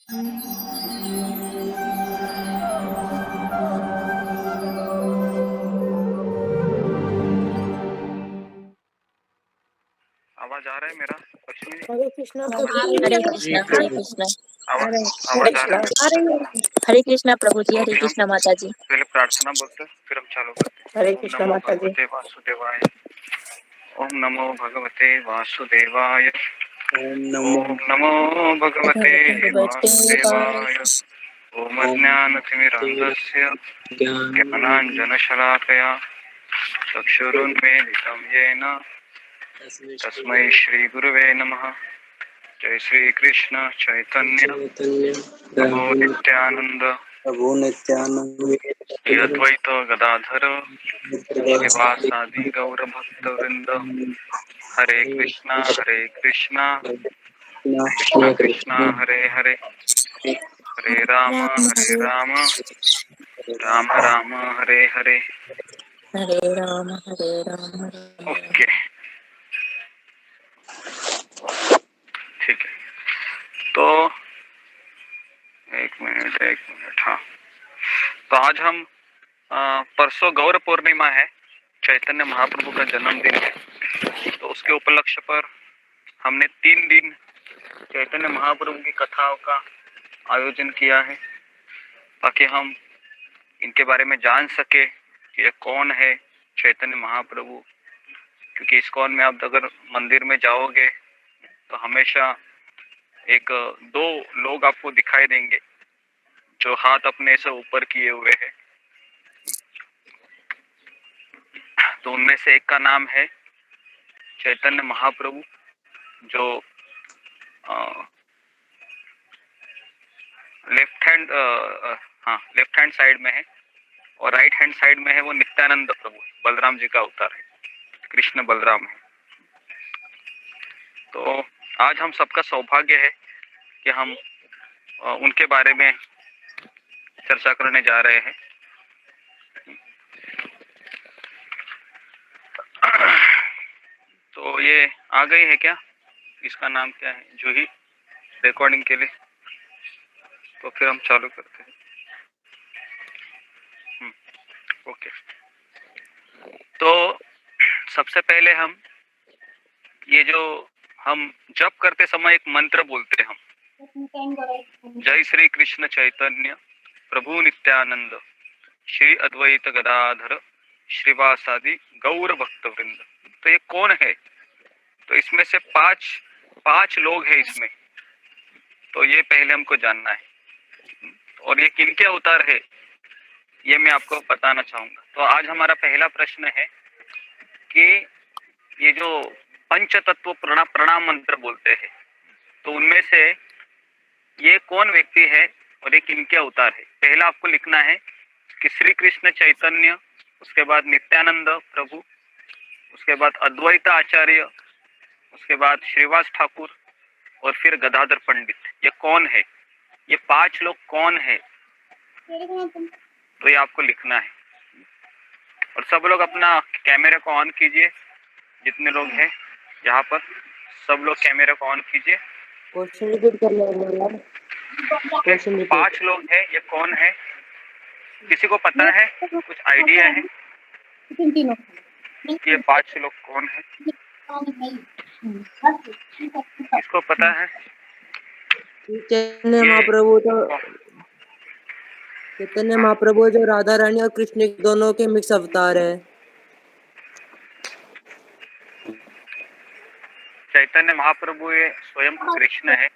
आवाज आ रहा है मेरा लक्ष्मी? हरे कृष्णा हरे कृष्णा हरे कृष्णा आवाज आ रहा है? हरे कृष्णा प्रभु जी, हरे कृष्णा माता जी। पहले प्रार्थना बोलते हैं फिर हम चालू करते हैं। हरे कृष्णा माता जी। भगवते वासुदेवाय। ओम नमो भगवते वासुदेवाय। ओम नमो भगवते वासुदेवाय। ओम ज्ञानतिमिरान्धस्य ज्ञानाञ्जनशलाकया चक्षुरुन्मीलितं येन तस्मै श्रीगुरुवे नमः। जय श्री कृष्ण चैतन्य प्रभु नित्यानंद श्री अद्वैत गदाधर श्रीवासादि गौर भक्त वृंद। हरे कृष्णा कृष्णा कृष्णा हरे हरे, हरे राम राम राम हरे हरे। हरे राम हरे राम। ओके ठीक है, तो एक मिनट। हाँ, तो आज हम परसों गौर पूर्णिमा है, चैतन्य महाप्रभु का जन्मदिन है। तो उसके उपलक्ष्य पर हमने 3 दिन चैतन्य महाप्रभु की कथाओं का आयोजन किया है, ताकि हम इनके बारे में जान सके कि ये कौन है चैतन्य महाप्रभु। क्योंकि इस्कॉन में आप अगर मंदिर में जाओगे तो हमेशा 1-2 लोग आपको दिखाई देंगे जो हाथ अपने से ऊपर किए हुए हैं। तो उनमें से एक का नाम है चैतन्य महाप्रभु, जो लेफ्ट हैंड साइड में है, और राइट हैंड साइड में है वो नित्यानंद प्रभु, बलराम जी का अवतार है, कृष्ण बलराम है। तो आज हम सबका सौभाग्य है कि हम उनके बारे में चर्चा करने जा रहे हैं। तो ये आ गई है क्या? इसका नाम क्या है जूही, रिकॉर्डिंग के लिए? तो फिर हम चालू करते हैं। ओके, तो सबसे पहले हम ये जो हम जप करते समय एक मंत्र बोलते हैं हम, जय श्री कृष्ण चैतन्य प्रभु नित्यानंद श्री अद्वैत गदाधर श्रीवासादि गौर भक्त वृंद। तो ये कौन है? तो इसमें से पांच लोग हैं इसमें। तो ये पहले हमको जानना है, और ये किनके अवतार है ये मैं आपको बताना चाहूंगा। तो आज हमारा पहला प्रश्न है कि ये जो पंच तत्व प्रणाम मंत्र बोलते हैं, तो उनमें से ये कौन व्यक्ति है और ये किनके अवतार है? पहला आपको लिखना है कि श्री कृष्ण चैतन्य, उसके बाद नित्यानंद प्रभु, उसके बाद अद्वैत आचार्य, उसके बाद श्रीवास ठाकुर, और फिर गदाधर पंडित। ये कौन है? ये 5 लोग कौन है? तो ये आपको लिखना है। और सब लोग अपना कैमरे को ऑन कीजिए, जितने लोग हैं यहाँ पर सब लोग कैमरे को ऑन कीजिए। क्वेश्चन रिपीट कर लो। 5 लोग हैं, ये कौन है? किसी को पता है, कुछ आइडिया है कि ये 5 लोग कौन है? किसको पता है? चैतन्य महाप्रभु जो राधा रानी और कृष्ण दोनों के मिक्स अवतार है। चैतन्य महाप्रभु ये स्वयं कृष्ण है।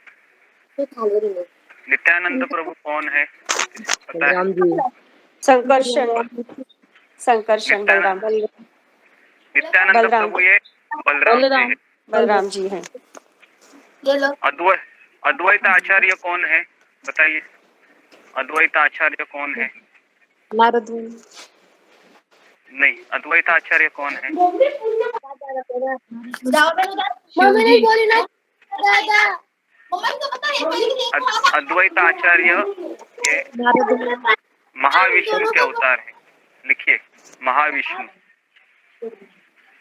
नित्यानंद प्रभु कौन है? पता है? राम जी, संकर्षण नित्यानंद प्रभु ये बलराम जी है। अद्वैत आचार्य कौन है? बताइए, अद्वैत आचार्य कौन है? नारद। नहीं, अद्वैत आचार्य कौन है? अद्वैत आचार्य ये महाविष्णु के अवतार है। लिखिए, महाविष्णु।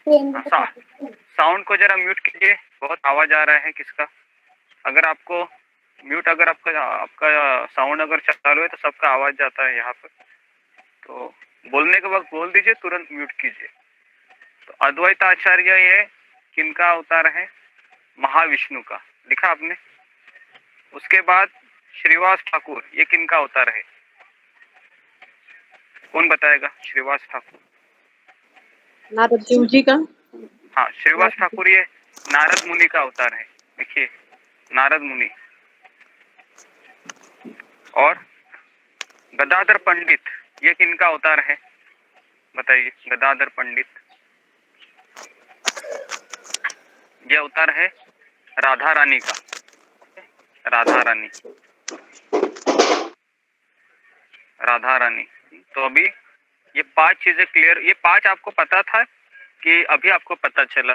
साउंड को जरा म्यूट कीजिए, बहुत आवाज आ रहा है किसका। अगर आपको म्यूट अगर आपका आपका साउंड अगर चालू है तो सबका आवाज जाता है यहाँ पर, तो बोलने के वक्त बोल दीजिए, तुरंत म्यूट कीजिए। तो अद्वैत आचार्य ये किनका अवतार है? महाविष्णु का, लिखा आपने। उसके बाद श्रीवास ठाकुर, ये किनका अवतार है? कौन बताएगा? श्रीवास ठाकुर, नारद शिव जी का। हाँ श्रीवास ठाकुर ये नारद मुनि का अवतार है। देखिए नारद मुनि। और गदाधर पंडित ये किनका अवतार है? बताइए। गदाधर पंडित ये अवतार है राधा रानी का। राधा रानी, राधा रानी। तो अभी ये 5 चीजें क्लियर, ये 5 आपको पता था कि अभी आपको पता चला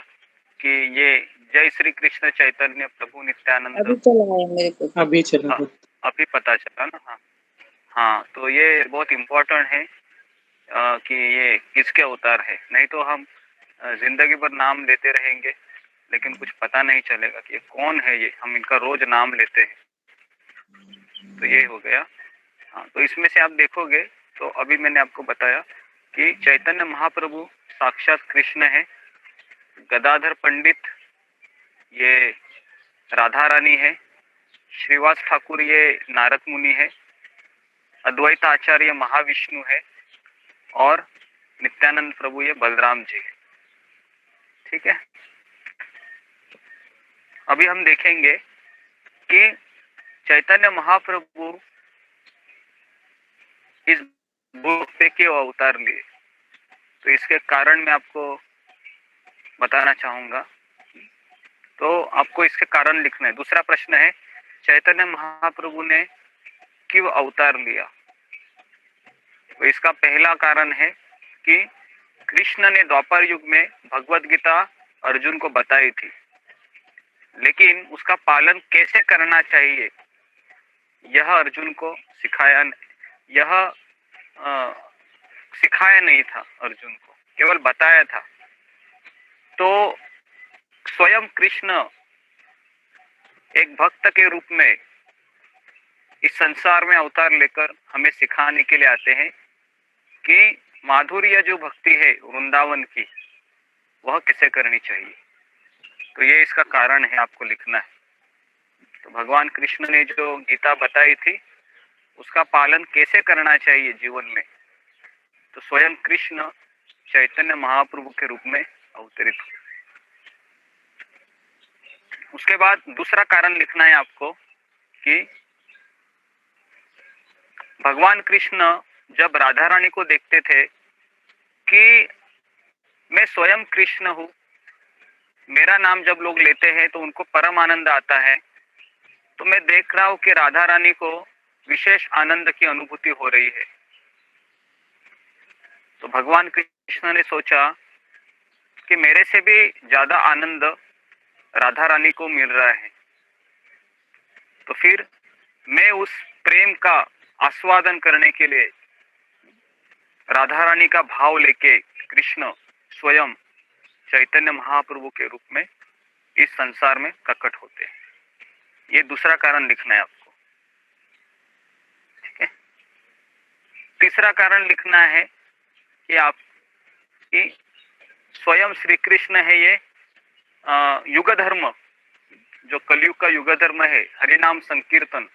कि ये जय श्री कृष्ण चैतन्य प्रभु नित्यानंद? अभी चला है मेरे को। अभी चला। हाँ, अभी पता चला ना। हाँ हाँ, तो ये बहुत इम्पोर्टेंट है कि ये किसके अवतार है। नहीं तो हम जिंदगी भर नाम लेते रहेंगे लेकिन कुछ पता नहीं चलेगा कि ये कौन है। ये हम इनका रोज नाम लेते हैं। तो ये हो गया। हाँ, तो इसमें से आप देखोगे तो अभी मैंने आपको बताया कि चैतन्य महाप्रभु साक्षात कृष्ण है, गदाधर पंडित ये राधा रानी है, श्रीवास ठाकुर ये नारद मुनि है, अद्वैत आचार्य महाविष्णु है और नित्यानंद प्रभु ये बलराम जी है। ठीक है, अभी हम देखेंगे कि चैतन्य महाप्रभु इस भूलोक पे क्यों अवतार लिए। तो इसके कारण मैं आपको बताना चाहूंगा। तो आपको इसके कारण लिखना है। दूसरा प्रश्न है, चैतन्य महाप्रभु ने क्यों अवतार लिया? तो इसका पहला कारण है कि कृष्ण ने द्वापर युग में भगवत गीता अर्जुन को बताई थी, लेकिन उसका पालन कैसे करना चाहिए यह अर्जुन को सिखाया नहीं था। अर्जुन को केवल बताया था। तो स्वयं कृष्ण एक भक्त के रूप में इस संसार में अवतार लेकर हमें सिखाने के लिए आते हैं कि माधुर्य जो भक्ति है वृंदावन की, वह कैसे करनी चाहिए। तो ये इसका कारण है, आपको लिखना है। तो भगवान कृष्ण ने जो गीता बताई थी उसका पालन कैसे करना चाहिए जीवन में, तो स्वयं कृष्ण चैतन्य महाप्रभु के रूप में अवतरित हुए। उसके बाद दूसरा कारण लिखना है आपको कि भगवान कृष्ण जब राधा रानी को देखते थे कि मैं स्वयं कृष्ण हूँ, मेरा नाम जब लोग लेते हैं तो उनको परम आनंद आता है, तो मैं देख रहा हूँ कि राधा रानी को विशेष आनंद की अनुभूति हो रही है। तो भगवान कृष्ण ने सोचा कि मेरे से भी ज्यादा आनंद राधा रानी को मिल रहा है, तो फिर मैं उस प्रेम का आस्वादन करने के लिए राधा रानी का भाव लेके कृष्ण स्वयं चैतन्य महाप्रभु के रूप में इस संसार में प्रकट होते हैं। ये दूसरा कारण लिखना है आपको। ठीक है, तीसरा कारण लिखना है कि आप कि स्वयं श्री कृष्ण है ये युग धर्म, जो कलयुग का युग धर्म है हरिनाम संकीर्तन,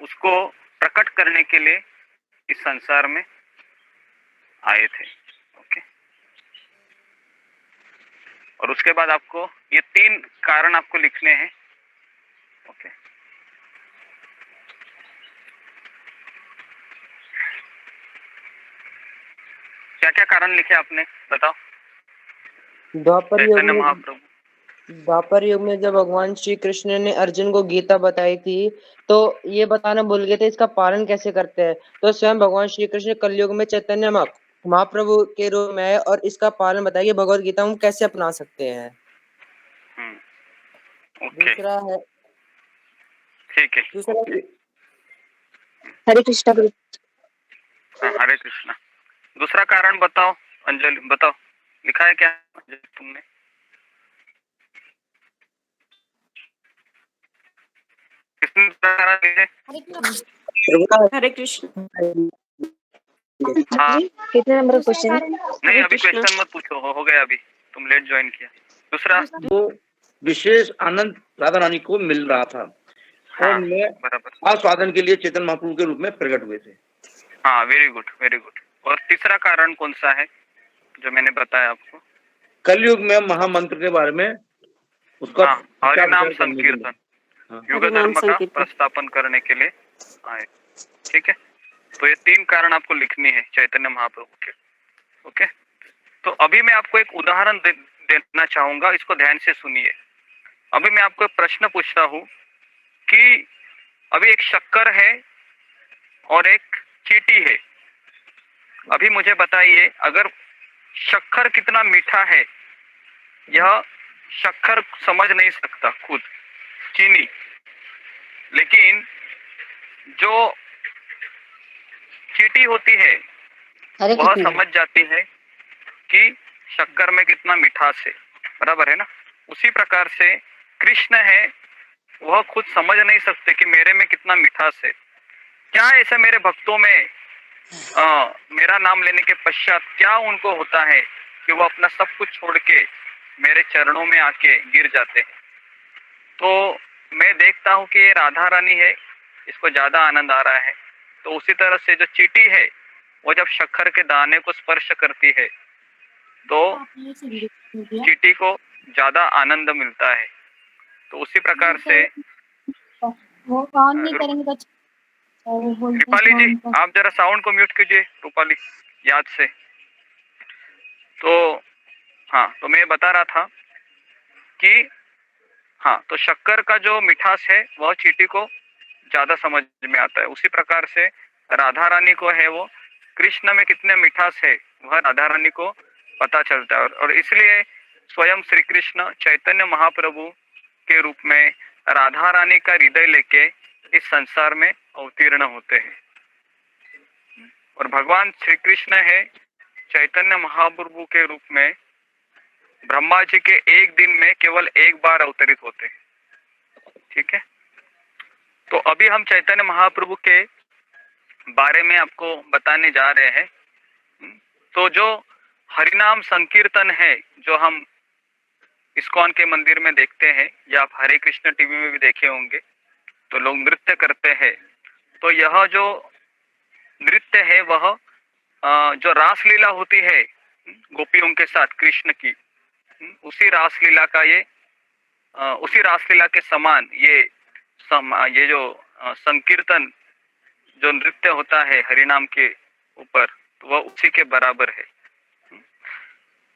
उसको प्रकट करने के लिए इस संसार में आए थे। ओके, और उसके बाद आपको ये 3 कारण आपको लिखने हैं। ओके, क्या क्या कारण लिखे आपने, बताओ। चैतन्य महाप्रभु द्वापर युग में जब भगवान श्री कृष्ण ने अर्जुन को गीता बताई थी, तो ये बताना भूल गए थे इसका पालन कैसे करते हैं। तो स्वयं भगवान श्री कृष्ण कलयुग में चैतन्य महाप्रभु के रूप में है और इसका पालन बताइए भगवत गीता हम कैसे अपना सकते हैं। ओके, दूसरा है, ठीक है, दूसरा हरे कृष्णा गुरु। हरे कृष्णा। दूसरा कारण बताओ अंजलि, बताओ लिखा है क्या तुमने? कितने कारण है? हरे कृष्ण। हाँ कितने नंबर क्वेश्चन? नहीं, अभी क्वेश्चन मत पूछो, हो गया अभी, तुम लेट ज्वाइन किया। दूसरा, वो विशेष आनंद राधा रानी को मिल रहा था और हाँ मैं बराबर, आस्वादन के लिए चेतन महाप्रभु के रूप में प्रकट हुए थे। हाँ वेरी गुड वेरी गुड। और तीसरा कारण कौन सा है जो मैंने बताया आपको? कलयुग में महामंत्र के बारे में उसका हाँ, हरि नाम प्रचार करने के लिए। संकीर्तन, हाँ। युग हरि नाम धर्म का संकीर्तन। प्रस्थापन करने के लिए आए। ठीक है, तो ये 3 कारण आपको लिखनी है चैतन्य महाप्रभु के। ओके, तो अभी मैं आपको एक उदाहरण देना चाहूंगा, इसको ध्यान से सुनिए। अभी मैं आपको एक प्रश्न पूछ रहा हूँ कि अभी एक शक्कर है और एक चींटी है। अभी मुझे बताइए, अगर शक्कर कितना मीठा है यह शक्कर समझ नहीं सकता खुद, चीनी, लेकिन जो चींटी होती है वह समझ जाती है कि शक्कर में कितना मिठास है, बराबर है ना। उसी प्रकार से कृष्ण है, वह खुद समझ नहीं सकते कि मेरे में कितना मिठास है। क्या ऐसा मेरे भक्तों में मेरा नाम लेने के पश्चात क्या उनको होता है कि वो अपना सब कुछ छोड़ के मेरे चरणों में आके गिर जाते हैं। तो मैं देखता हूँ कि ये राधा रानी है, इसको ज्यादा आनंद आ रहा है। तो उसी तरह से जो चींटी है वो जब शक्कर के दाने को स्पर्श करती है तो चींटी को ज्यादा आनंद मिलता है। तो उसी प्रकार से वो ऑन नहीं करेंगे तो रूपाली जी, आप जरा साउंड को म्यूट कीजिए रूपाली, याद से। तो हाँ, तो मैं बता रहा था कि हाँ, तो शक्कर का जो मिठास है वह चींटी को ज्यादा समझ में आता है। उसी प्रकार से राधा रानी को है वो कृष्ण में कितने मिठास है वह राधा रानी को पता चलता है। और इसलिए स्वयं श्री कृष्ण चैतन्य महाप्रभु के रूप में राधा रानी का हृदय लेके इस संसार में अवतीर्ण होते हैं। और भगवान श्री कृष्ण है चैतन्य महाप्रभु के रूप में ब्रह्मा जी के एक दिन में केवल एक बार अवतरित होते हैं। ठीक है, तो अभी हम चैतन्य महाप्रभु के बारे में आपको बताने जा रहे हैं। तो जो हरिनाम संकीर्तन है जो हम इस्कॉन के मंदिर में देखते हैं या आप हरे कृष्ण टीवी में भी देखे होंगे, तो लोग नृत्य करते हैं। तो यह जो नृत्य है वह जो रासलीला होती है गोपियों के साथ कृष्ण की, उसी रासलीला का ये उसी रासलीला के समान ये जो संकीर्तन जो नृत्य होता है हरिनाम के ऊपर, तो वह उसी के बराबर है।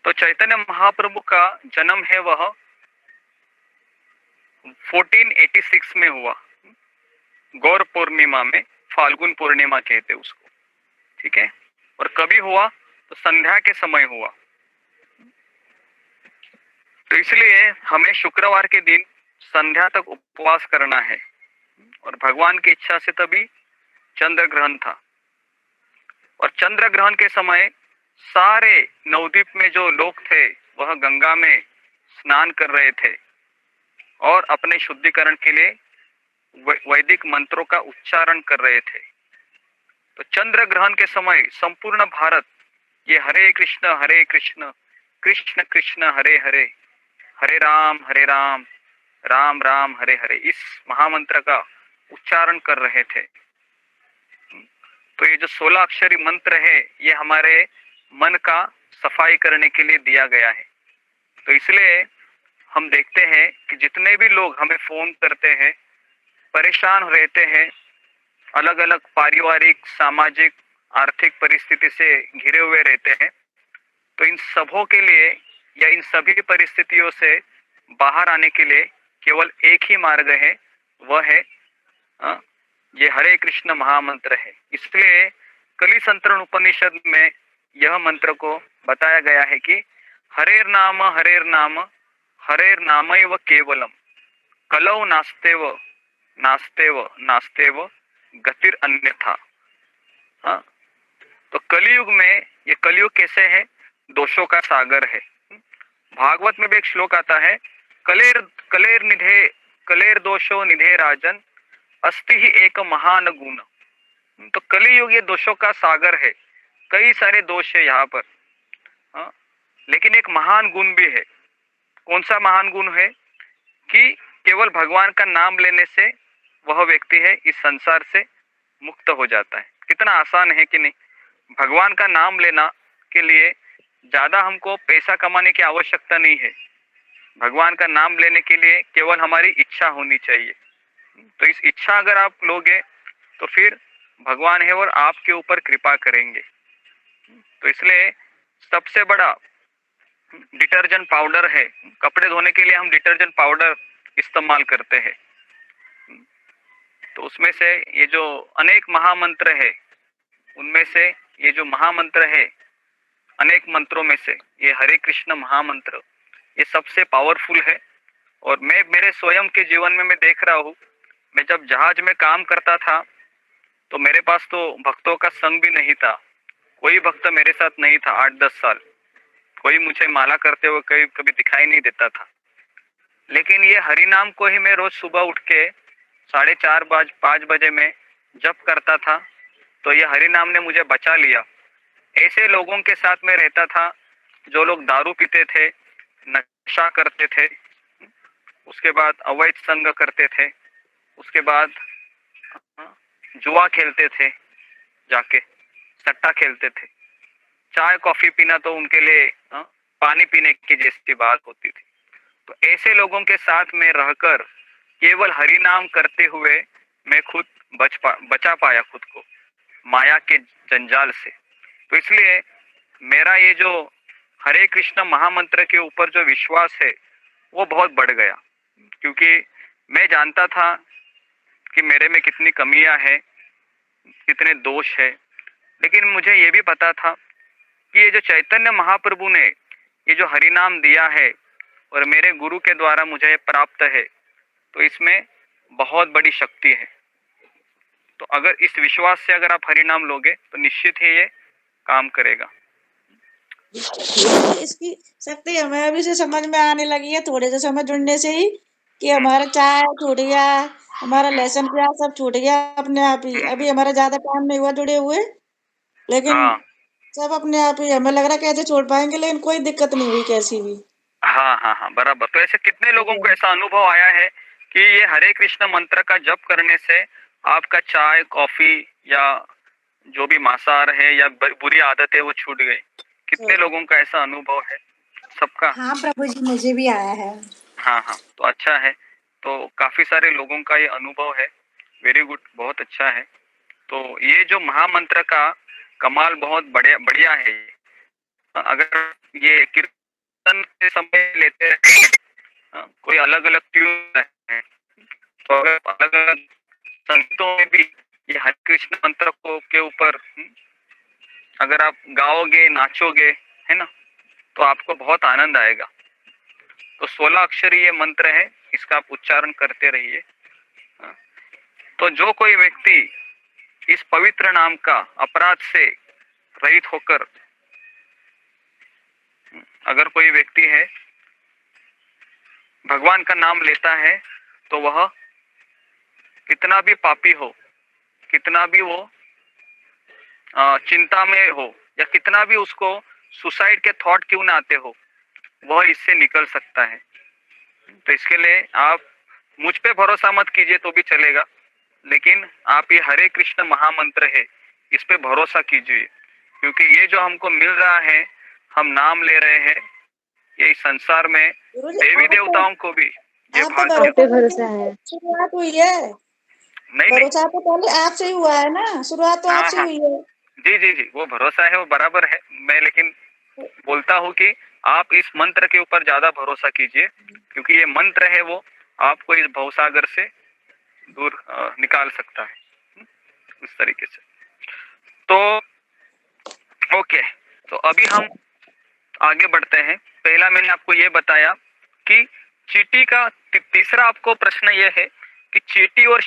तो चैतन्य महाप्रभु का जन्म है वह 1486 में हुआ, गौर पूर्णिमा में, फाल्गुन पूर्णिमा कहते उसको। ठीक है, और कभी हुआ तो संध्या के समय हुआ। तो इसलिए हमें शुक्रवार के दिन संध्या तक उपवास करना है। और भगवान की इच्छा से तभी चंद्र ग्रहण था, और चंद्र ग्रहण के समय सारे नवद्वीप में जो लोग थे वह गंगा में स्नान कर रहे थे और अपने शुद्धिकरण के लिए वैदिक मंत्रों का उच्चारण कर रहे थे। तो चंद्र ग्रहण के समय संपूर्ण भारत ये हरे कृष्ण कृष्ण कृष्ण हरे हरे, हरे राम राम राम हरे हरे, इस महामंत्र का उच्चारण कर रहे थे। तो ये जो 16 अक्षरी मंत्र है ये हमारे मन का सफाई करने के लिए दिया गया है। तो इसलिए हम देखते हैं कि जितने भी लोग हमें फोन करते हैं, परेशान रहते हैं, अलग अलग पारिवारिक सामाजिक आर्थिक परिस्थिति से घिरे हुए रहते हैं, तो इन सबों के लिए या इन सभी परिस्थितियों से बाहर आने के लिए केवल एक ही मार्ग है, वह है ये हरे कृष्ण महामंत्र है। इसलिए कली संतरण उपनिषद में यह मंत्र को बताया गया है कि हरेर नाम हरेर नामैव केवलम कलौ नास्तेव नास्तेव नास्तेव गतिर अन्यथा। हाँ, तो कलयुग में, ये कलयुग कैसे है? दोषों का सागर है। भागवत में भी एक श्लोक आता है, कलेर कलेर निधे कलेर दोषो निधे राजन अस्ति ही एक महान गुण। तो कलियुग ये दोषों का सागर है, कई सारे दोष है यहाँ पर, हाँ? लेकिन एक महान गुण भी है। कौन सा महान गुण है? कि केवल भगवान का नाम लेने से वह व्यक्ति है इस संसार से मुक्त हो जाता है। कितना आसान है कि नहीं? भगवान का नाम लेना के लिए ज्यादा हमको पैसा कमाने की आवश्यकता नहीं है। भगवान का नाम लेने के लिए केवल हमारी इच्छा होनी चाहिए। तो इस इच्छा अगर आप लोगे तो फिर भगवान है और आपके ऊपर कृपा करेंगे। तो इसलिए सबसे बड़ा डिटर्जेंट पाउडर है। कपड़े धोने के लिए हम डिटर्जेंट पाउडर इस्तेमाल करते हैं। तो उसमें से ये जो अनेक महामंत्र है, उनमें से ये जो महामंत्र है, अनेक मंत्रों में से ये हरे कृष्ण महामंत्र ये सबसे पावरफुल है। और मैं मेरे स्वयं के जीवन में मैं देख रहा हूँ, मैं जब जहाज में काम करता था तो मेरे पास तो भक्तों का संग भी नहीं था। कोई भक्त मेरे साथ नहीं था 8-10 साल। कोई मुझे माला करते हुए कभी दिखाई नहीं देता था। लेकिन ये हरि नाम को ही मैं रोज सुबह उठ के 4:30-5 बजे में जप करता था, तो ये हरि नाम ने मुझे बचा लिया। ऐसे लोगों के साथ में रहता था जो लोग दारू पीते थे, नशा करते थे, उसके बाद अवैध संग करते थे, उसके बाद जुआ खेलते थे, जाके सट्टा खेलते थे। चाय कॉफी पीना तो उनके लिए पानी पीने की जैसी बात होती थी। तो ऐसे लोगों के साथ में रहकर केवल हरि नाम करते हुए मैं खुद बचा पाया खुद को माया के जंजाल से। तो इसलिए मेरा ये जो हरे कृष्ण महामंत्र के ऊपर जो विश्वास है वो बहुत बढ़ गया, क्योंकि मैं जानता था कि मेरे में कितनी कमियां हैं, कितने दोष है। लेकिन मुझे ये भी पता था कि ये जो चैतन्य महाप्रभु ने ये जो हरि नाम दिया है और मेरे गुरु के द्वारा मुझे प्राप्त है, तो इसमें बहुत बड़ी शक्ति है। तो अगर इस विश्वास से अगर आप हरि नाम लोगे तो निश्चित ही ये काम करेगा। इसकी शक्ति हमें अभी से समझ में आने लगी है, थोड़े से समय जुड़ने से ही, कि हमारा चाय छूट गया, हमारा लहसुन प्याज सब छूट गया अपने आप ही। अभी हमारा ज्यादा टाइम नहीं हुआ जुड़े हुए, लेकिन हाँ सब अपने आप ही हमें लग रहा कैसे छोड़ पाएंगे, लेकिन कोई दिक्कत नहीं हुई कैसी भी। हाँ हाँ हाँ बराबर। तो ऐसे कितने लोगों को ऐसा अनुभव आया है कि ये हरे कृष्ण मंत्र का जप करने से आपका चाय कॉफी या जो भी मांसाहार है या बुरी आदत है वो छूट गई? कितने लोगों का ऐसा अनुभव है? सबका? हाँ प्रभु जी, मुझे भी आया है। हाँ हाँ, तो अच्छा है। तो काफी सारे लोगों का ये अनुभव है। वेरी गुड, बहुत अच्छा है। तो ये जो महामंत्र का कमाल बहुत बढ़िया है। अगर ये कीर्तन के समय लेते हैं, कोई अलग अलग ट्यून है, तो अगर अलग अलग संगीतों में भी ये हरे कृष्ण मंत्र को के ऊपर अगर आप गाओगे नाचोगे, है ना, तो आपको बहुत आनंद आएगा। तो 16 अक्षरी ये मंत्र है, इसका आप उच्चारण करते रहिए। तो जो कोई व्यक्ति इस पवित्र नाम का अपराध से रहित होकर, अगर कोई व्यक्ति है भगवान का नाम लेता है, तो वह कितना भी पापी हो, कितना भी वो चिंता में हो, या कितना भी उसको सुसाइड के थॉट क्यों ना आते हो, वह इससे निकल सकता है। तो इसके लिए आप मुझ पे भरोसा मत कीजिए तो भी चलेगा, लेकिन आप ये हरे कृष्ण महामंत्र है इस पे भरोसा कीजिए, क्योंकि ये जो हमको मिल रहा है, हम नाम ले रहे हैं, ये संसार में देवी देवताओं को भी ये भरोसा है, शुरुआत हुई है। नहीं भरोसा तो पहले आपसे ही हुआ है ना, शुरुआत तो आपसे हुई है। जी जी जी, वो भरोसा है, वो बराबर है। मैं लेकिन बोलता हूँ कि आप इस मंत्र के ऊपर ज्यादा भरोसा कीजिए, क्योंकि ये मंत्र है वो आपको इस भवसागर से दूर निकाल सकता है इस तरीके से। तो ओके, तो अभी हम आगे बढ़ते हैं। पहला मैंने आपको ये बताया कि चींटी का तीसरा आपको प्रश्न ये है कि चींटी और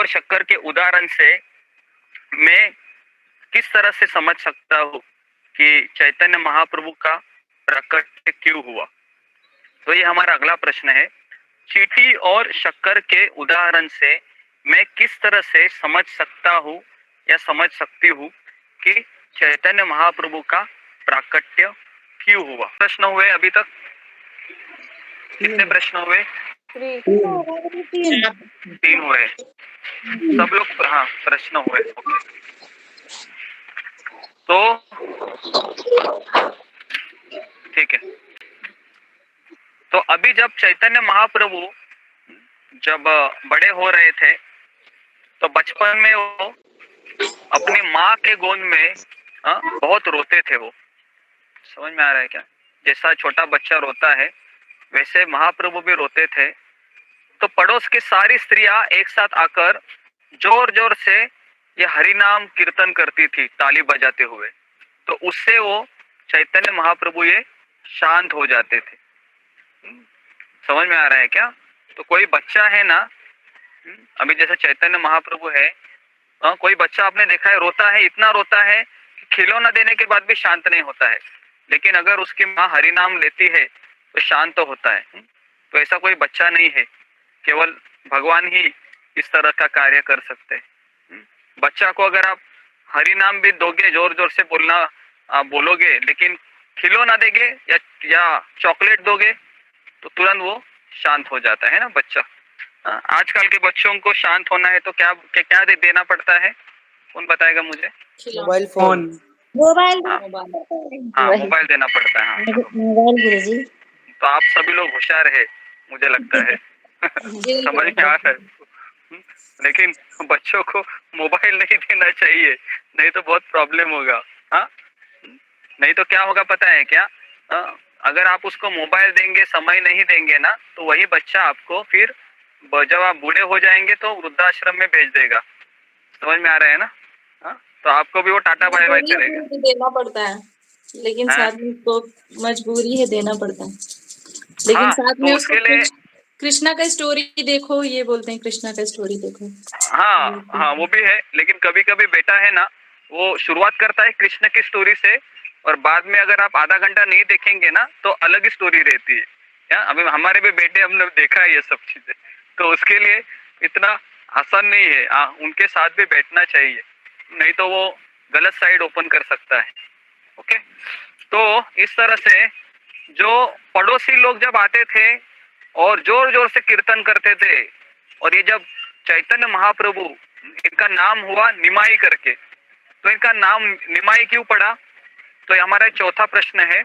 शक्कर के उदाहरण से मैं किस तरह से समझ सकता हूँ कि चैतन्य महाप्रभु का प्रकट क्यों हुआ। तो ये हमारा अगला प्रश्न है। चींटी और शक्कर के उदाहरण से मैं किस तरह से समझ सकता हूँ या समझ सकती हूँ कि चैतन्य महाप्रभु का प्राकट्य क्यों हुआ? प्रश्न हुए अभी तक? कितने प्रश्न हुए? 3 हुए। सब लोग, हाँ, प्रश्न हुए। ओके, तो ठीक है। तो अभी जब चैतन्य महाप्रभु जब बड़े हो रहे थे तो बचपन में वो अपनी माँ के गोद में बहुत रोते थे। वो समझ में आ रहा है क्या? जैसा छोटा बच्चा रोता है वैसे महाप्रभु भी रोते थे। तो पड़ोस की सारी स्त्रियां एक साथ आकर जोर जोर से ये हरिनाम कीर्तन करती थी ताली बजाते हुए। तो उससे वो चैतन्य महाप्रभु ये शांत हो जाते थे। समझ में आ रहा है क्या? तो कोई बच्चा है ना, अभी जैसे चैतन्य महाप्रभु है, कोई बच्चा आपने देखा है रोता है, इतना रोता है कि खिलौना देने के बाद भी शांत नहीं होता है, लेकिन अगर उसकी माँ हरिनाम लेती है तो शांत तो होता है। तो ऐसा कोई बच्चा नहीं है, केवल भगवान ही इस तरह का कार्य कर सकते हैं। बच्चा को अगर आप हरिनाम भी दोगे, जोर जोर से बोलोगे, लेकिन खिलौना देंगे या चॉकलेट दोगे तो तुरंत वो शांत हो जाता है ना बच्चा। आजकल के बच्चों को शांत होना है तो क्या देना पड़ता है? कौन बताएगा मुझे? Mobile phone. मोबाइल मोबाइल देना पड़ता है। हाँ, मोबाइल गुरुजी। तो आप सभी लोग होशियार है मुझे लगता है। समझ में आ रहा है। लेकिन बच्चों को मोबाइल नहीं देना चाहिए, नहीं तो बहुत प्रॉब्लम होगा। हाँ, नहीं तो क्या होगा पता है क्या? अगर आप उसको मोबाइल देंगे, समय नहीं देंगे ना, तो वही बच्चा आपको फिर जब आप बूढ़े हो जाएंगे तो वृद्धाश्रम में भेज देगा। समझ में आ रहा है ना? हाँ, तो आपको भी वो टाटा बाय बाय करेगा। देना पड़ता है, लेकिन हाँ? साथ में उसको मजबूरी है, देना पड़ता है। लेकिन हाँ, साथ तो में उसके उसको लिए कृष्णा का स्टोरी देखो, ये बोलते हैं कृष्णा का स्टोरी देखो। हाँ, वो भी है, लेकिन कभी कभी बेटा है ना, वो शुरुआत करता है कृष्ण की स्टोरी से, और बाद में अगर आप आधा घंटा नहीं देखेंगे ना तो अलग ही स्टोरी रहती है। अभी हमारे भी बेटे, हमने देखा है ये सब चीजें, तो उसके लिए इतना आसान नहीं है। उनके साथ भी बैठना चाहिए, नहीं तो वो गलत साइड ओपन कर सकता है। ओके, तो इस तरह से जो पड़ोसी लोग जब आते थे और जोर जोर से कीर्तन करते थे, और ये जब चैतन्य महाप्रभु, इनका नाम हुआ निमाई करके, तो इनका नाम निमाई क्यों पड़ा? तो हमारा चौथा प्रश्न है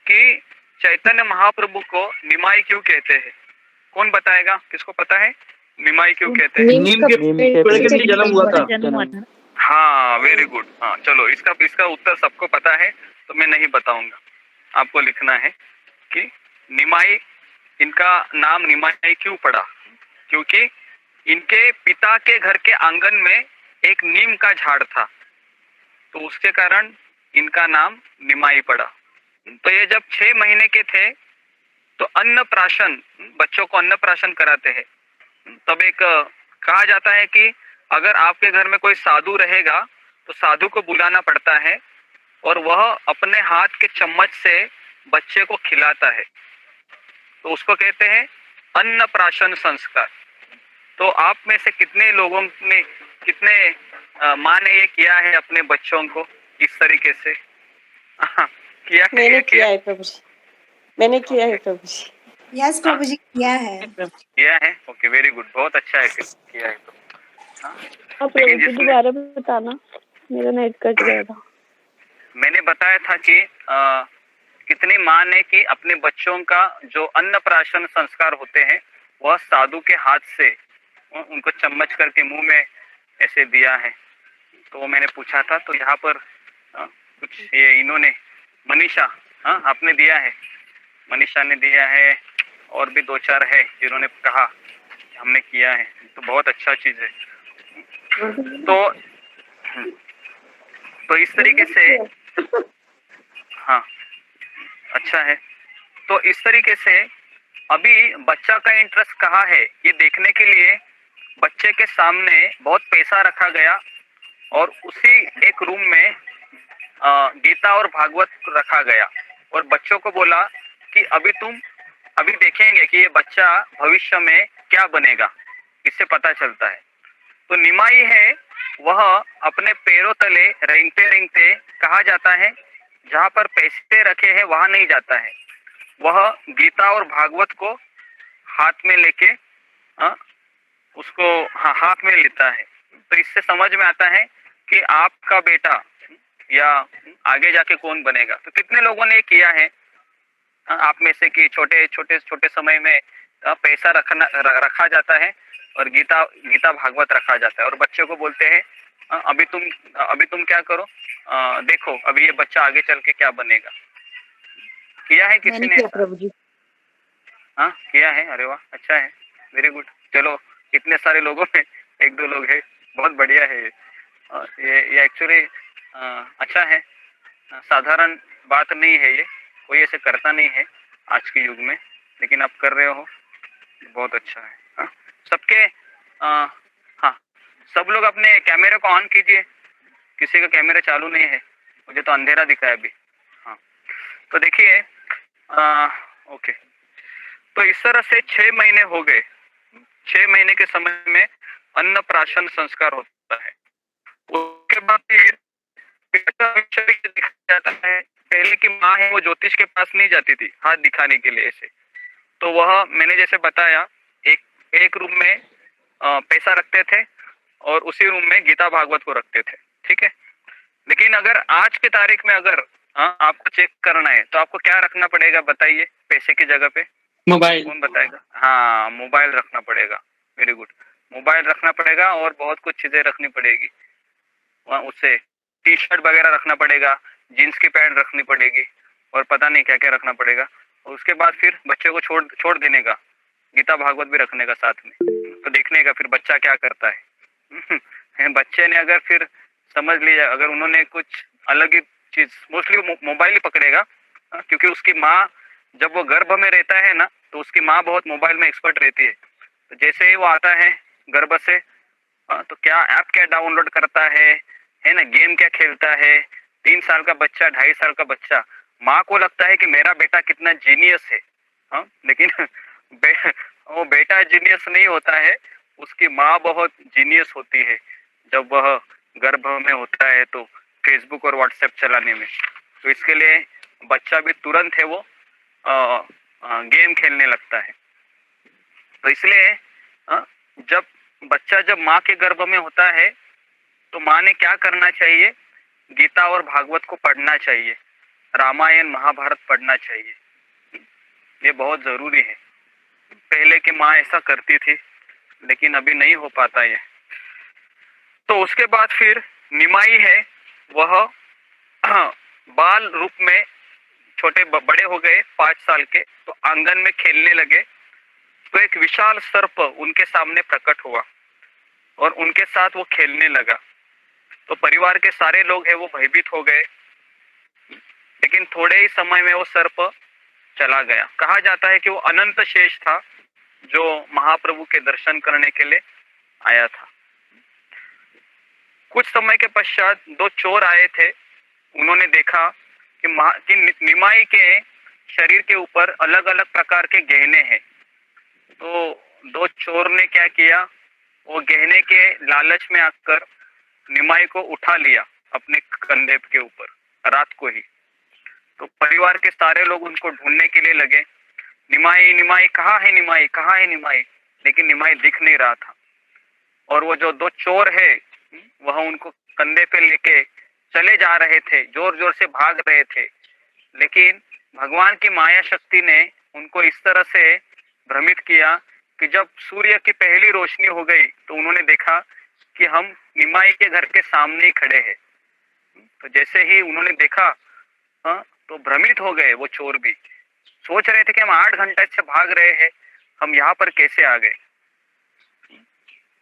कि चैतन्य महाप्रभु को निमाई क्यों कहते हैं? कौन बताएगा? किसको पता है निमाई क्यों कहते हैं? नीम के पेड़ के नीचे जन्म हुआ था। हाँ, वेरी गुड। हाँ, चलो, इसका उत्तर सबको पता है तो मैं नहीं बताऊंगा। आपको लिखना है कि निमाई, इनका नाम निमाई क्यों पड़ा? क्योंकि इनके पिता के घर के आंगन में एक नीम का झाड़ था, तो उसके कारण इनका नाम निमाई पड़ा। तो ये जब 6 महीने के थे तो अन्नप्राशन, बच्चों को अन्नप्राशन कराते हैं। तब एक कहा जाता है कि अगर आपके घर में कोई साधु रहेगा तो साधु को बुलाना पड़ता है, और वह अपने हाथ के चम्मच से बच्चे को खिलाता है, तो उसको कहते हैं अन्नप्राशन संस्कार। तो आप में से कितने लोगों ने, कितने माँ ने ये किया है अपने बच्चों को इस तरीके से? किया? मैंने किया है प्रभु जी, मैंने किया है प्रभु जी। यस प्रभु जी किया है। किया है? ओके, वेरी गुड, बहुत अच्छा है फिर किया है तो। अब प्रभु जी दोबारा बताना, मेरा नेट कट गया था। मैंने बताया था कि कितनी माँ ने कि अपने बच्चों का जो अन्नप्राशन संस्कार होते हैं वह साधु के हाथ से उनको चम्मच करके मुंह में ऐसे दिया है। तो वो मैंने पूछा था, तो यहाँ पर कुछ ये इन्होंने, मनीषा, आपने दिया है, मनीषा ने दिया है, और भी 2-4 है जिन्होंने कहा हमने किया है, तो बहुत अच्छा चीज है। तो इस तरीके से, हाँ, अच्छा है। तो इस तरीके से अभी बच्चा का इंटरेस्ट कहाँ है ये देखने के लिए बच्चे के सामने बहुत पैसा रखा गया, और उसी एक रूम में गीता और भागवत रखा गया, और बच्चों को बोला कि अभी देखेंगे कि ये बच्चा भविष्य में क्या बनेगा, इससे पता चलता है। तो निमाई है वह अपने पैरों तले रेंगते रेंगते कहा जाता है, जहाँ पर पैसे रखे हैं वहां नहीं जाता है, वह गीता और भागवत को हाथ में लेके उसको हाथ में लेता है। तो इससे समझ में आता है कि आपका बेटा या आगे जाके कौन बनेगा। तो कितने लोगों ने किया है आप में से कि छोटे छोटे छोटे समय में पैसा रखा जाता है और गीता गीता भागवत रखा जाता है और बच्चे को बोलते हैं अभी तुम क्या करो, देखो अभी ये बच्चा आगे चल के क्या बनेगा। किया है किसी ने? प्रभु जी। हाँ किया है, अरे वाह अच्छा है, वेरी गुड। चलो इतने सारे लोगों में एक दो लोग है, बहुत बढ़िया है ये एक्चुअली अच्छा है, साधारण बात नहीं है, ये कोई ऐसे करता नहीं है आज के युग में, लेकिन आप कर रहे हो, बहुत अच्छा है। हाँ सबके हाँ सब लोग अपने कैमरे को ऑन कीजिए, किसी का कैमरा चालू नहीं है, मुझे तो अंधेरा दिखा है अभी। हाँ तो देखिए ओके, तो इस तरह से 6 महीने हो गए। 6 महीने के समय में अन्नप्राशन संस्कार होता है। उसके बाद फिर दिखाया जाता है। पहले की माँ है वो ज्योतिष के पास नहीं जाती थी हाथ दिखाने के लिए ऐसे, तो वह मैंने जैसे बताया एक रूम में पैसा रखते थे और उसी रूम में गीता भागवत को रखते थे, ठीक है। लेकिन अगर आज की तारीख में अगर आपको चेक करना है तो आपको क्या रखना पड़ेगा बताइए, पैसे की जगह पे मोबाइल। कौन बताएगा? हाँ मोबाइल रखना पड़ेगा, वेरी गुड, मोबाइल रखना पड़ेगा और बहुत कुछ चीजें रखनी पड़ेगी। उससे टी शर्ट वगैरह रखना पड़ेगा, जीन्स की पैंट रखनी पड़ेगी और पता नहीं क्या क्या रखना पड़ेगा। और उसके बाद फिर बच्चे को छोड़ देने का, गीता भागवत भी रखने का साथ में, तो देखने का फिर बच्चा क्या करता है। बच्चे ने अगर फिर समझ लिया, अगर उन्होंने कुछ अलग ही चीज, मोस्टली मोबाइल ही पकड़ेगा, क्योंकि उसकी माँ जब वो गर्भ में रहता है ना तो उसकी माँ बहुत मोबाइल में एक्सपर्ट रहती है। तो जैसे ही वो आता है गर्भ से तो क्या ऐप क्या डाउनलोड करता है ना, गेम क्या खेलता है। 3 साल का बच्चा, 2.5 साल का बच्चा, माँ को लगता है कि मेरा बेटा कितना जीनियस है, लेकिन वो बेटा जीनियस नहीं होता है, उसकी माँ बहुत जीनियस होती है जब वह गर्भ में होता है तो फेसबुक और व्हाट्सएप चलाने में। तो इसके लिए बच्चा भी तुरंत है वो गेम खेलने लगता है। तो इसलिए जब माँ के गर्भ में होता है तो माँ ने क्या करना चाहिए, गीता और भागवत को पढ़ना चाहिए, रामायण महाभारत पढ़ना चाहिए, ये बहुत जरूरी है। पहले की माँ ऐसा करती थी लेकिन अभी नहीं हो पाता ये। तो उसके बाद फिर निमाई है वह बाल रूप में छोटे बड़े हो गए 5 साल के, तो आंगन में खेलने लगे तो एक विशाल सर्प उनके सामने प्रकट हुआ और उनके साथ वो खेलने लगा। तो परिवार के सारे लोग हैं वो भयभीत हो गए, लेकिन थोड़े ही समय में वो सर्प चला गया। कहा जाता है कि वो अनंत शेष था जो महाप्रभु के दर्शन करने के लिए आया था। कुछ समय के पश्चात 2 चोर आए थे, उन्होंने देखा कि निमाई के शरीर के ऊपर अलग अलग प्रकार के गहने हैं। तो 2 चोर ने क्या किया, वो गहने के लालच में आकर निमाई को उठा लिया अपने कंधे के ऊपर रात को ही। तो परिवार के सारे लोग उनको ढूंढने के लिए लगे, निमाई निमाई कहाँ है, निमाई कहाँ है निमाई, लेकिन निमाई दिख नहीं रहा था। और वो जो 2 चोर है वह उनको कंधे पे लेके चले जा रहे थे, जोर जोर से भाग रहे थे, लेकिन भगवान की माया शक्ति ने उनको इस तरह से भ्रमित किया कि जब सूर्य की पहली रोशनी हो गई तो उन्होंने देखा कि हम निमाई के घर के सामने ही खड़े हैं। तो जैसे ही उन्होंने देखा तो भ्रमित हो गए, वो चोर भी सोच रहे थे कि हम 8 घंटे से भाग रहे हैं, हम यहाँ पर कैसे आ गए।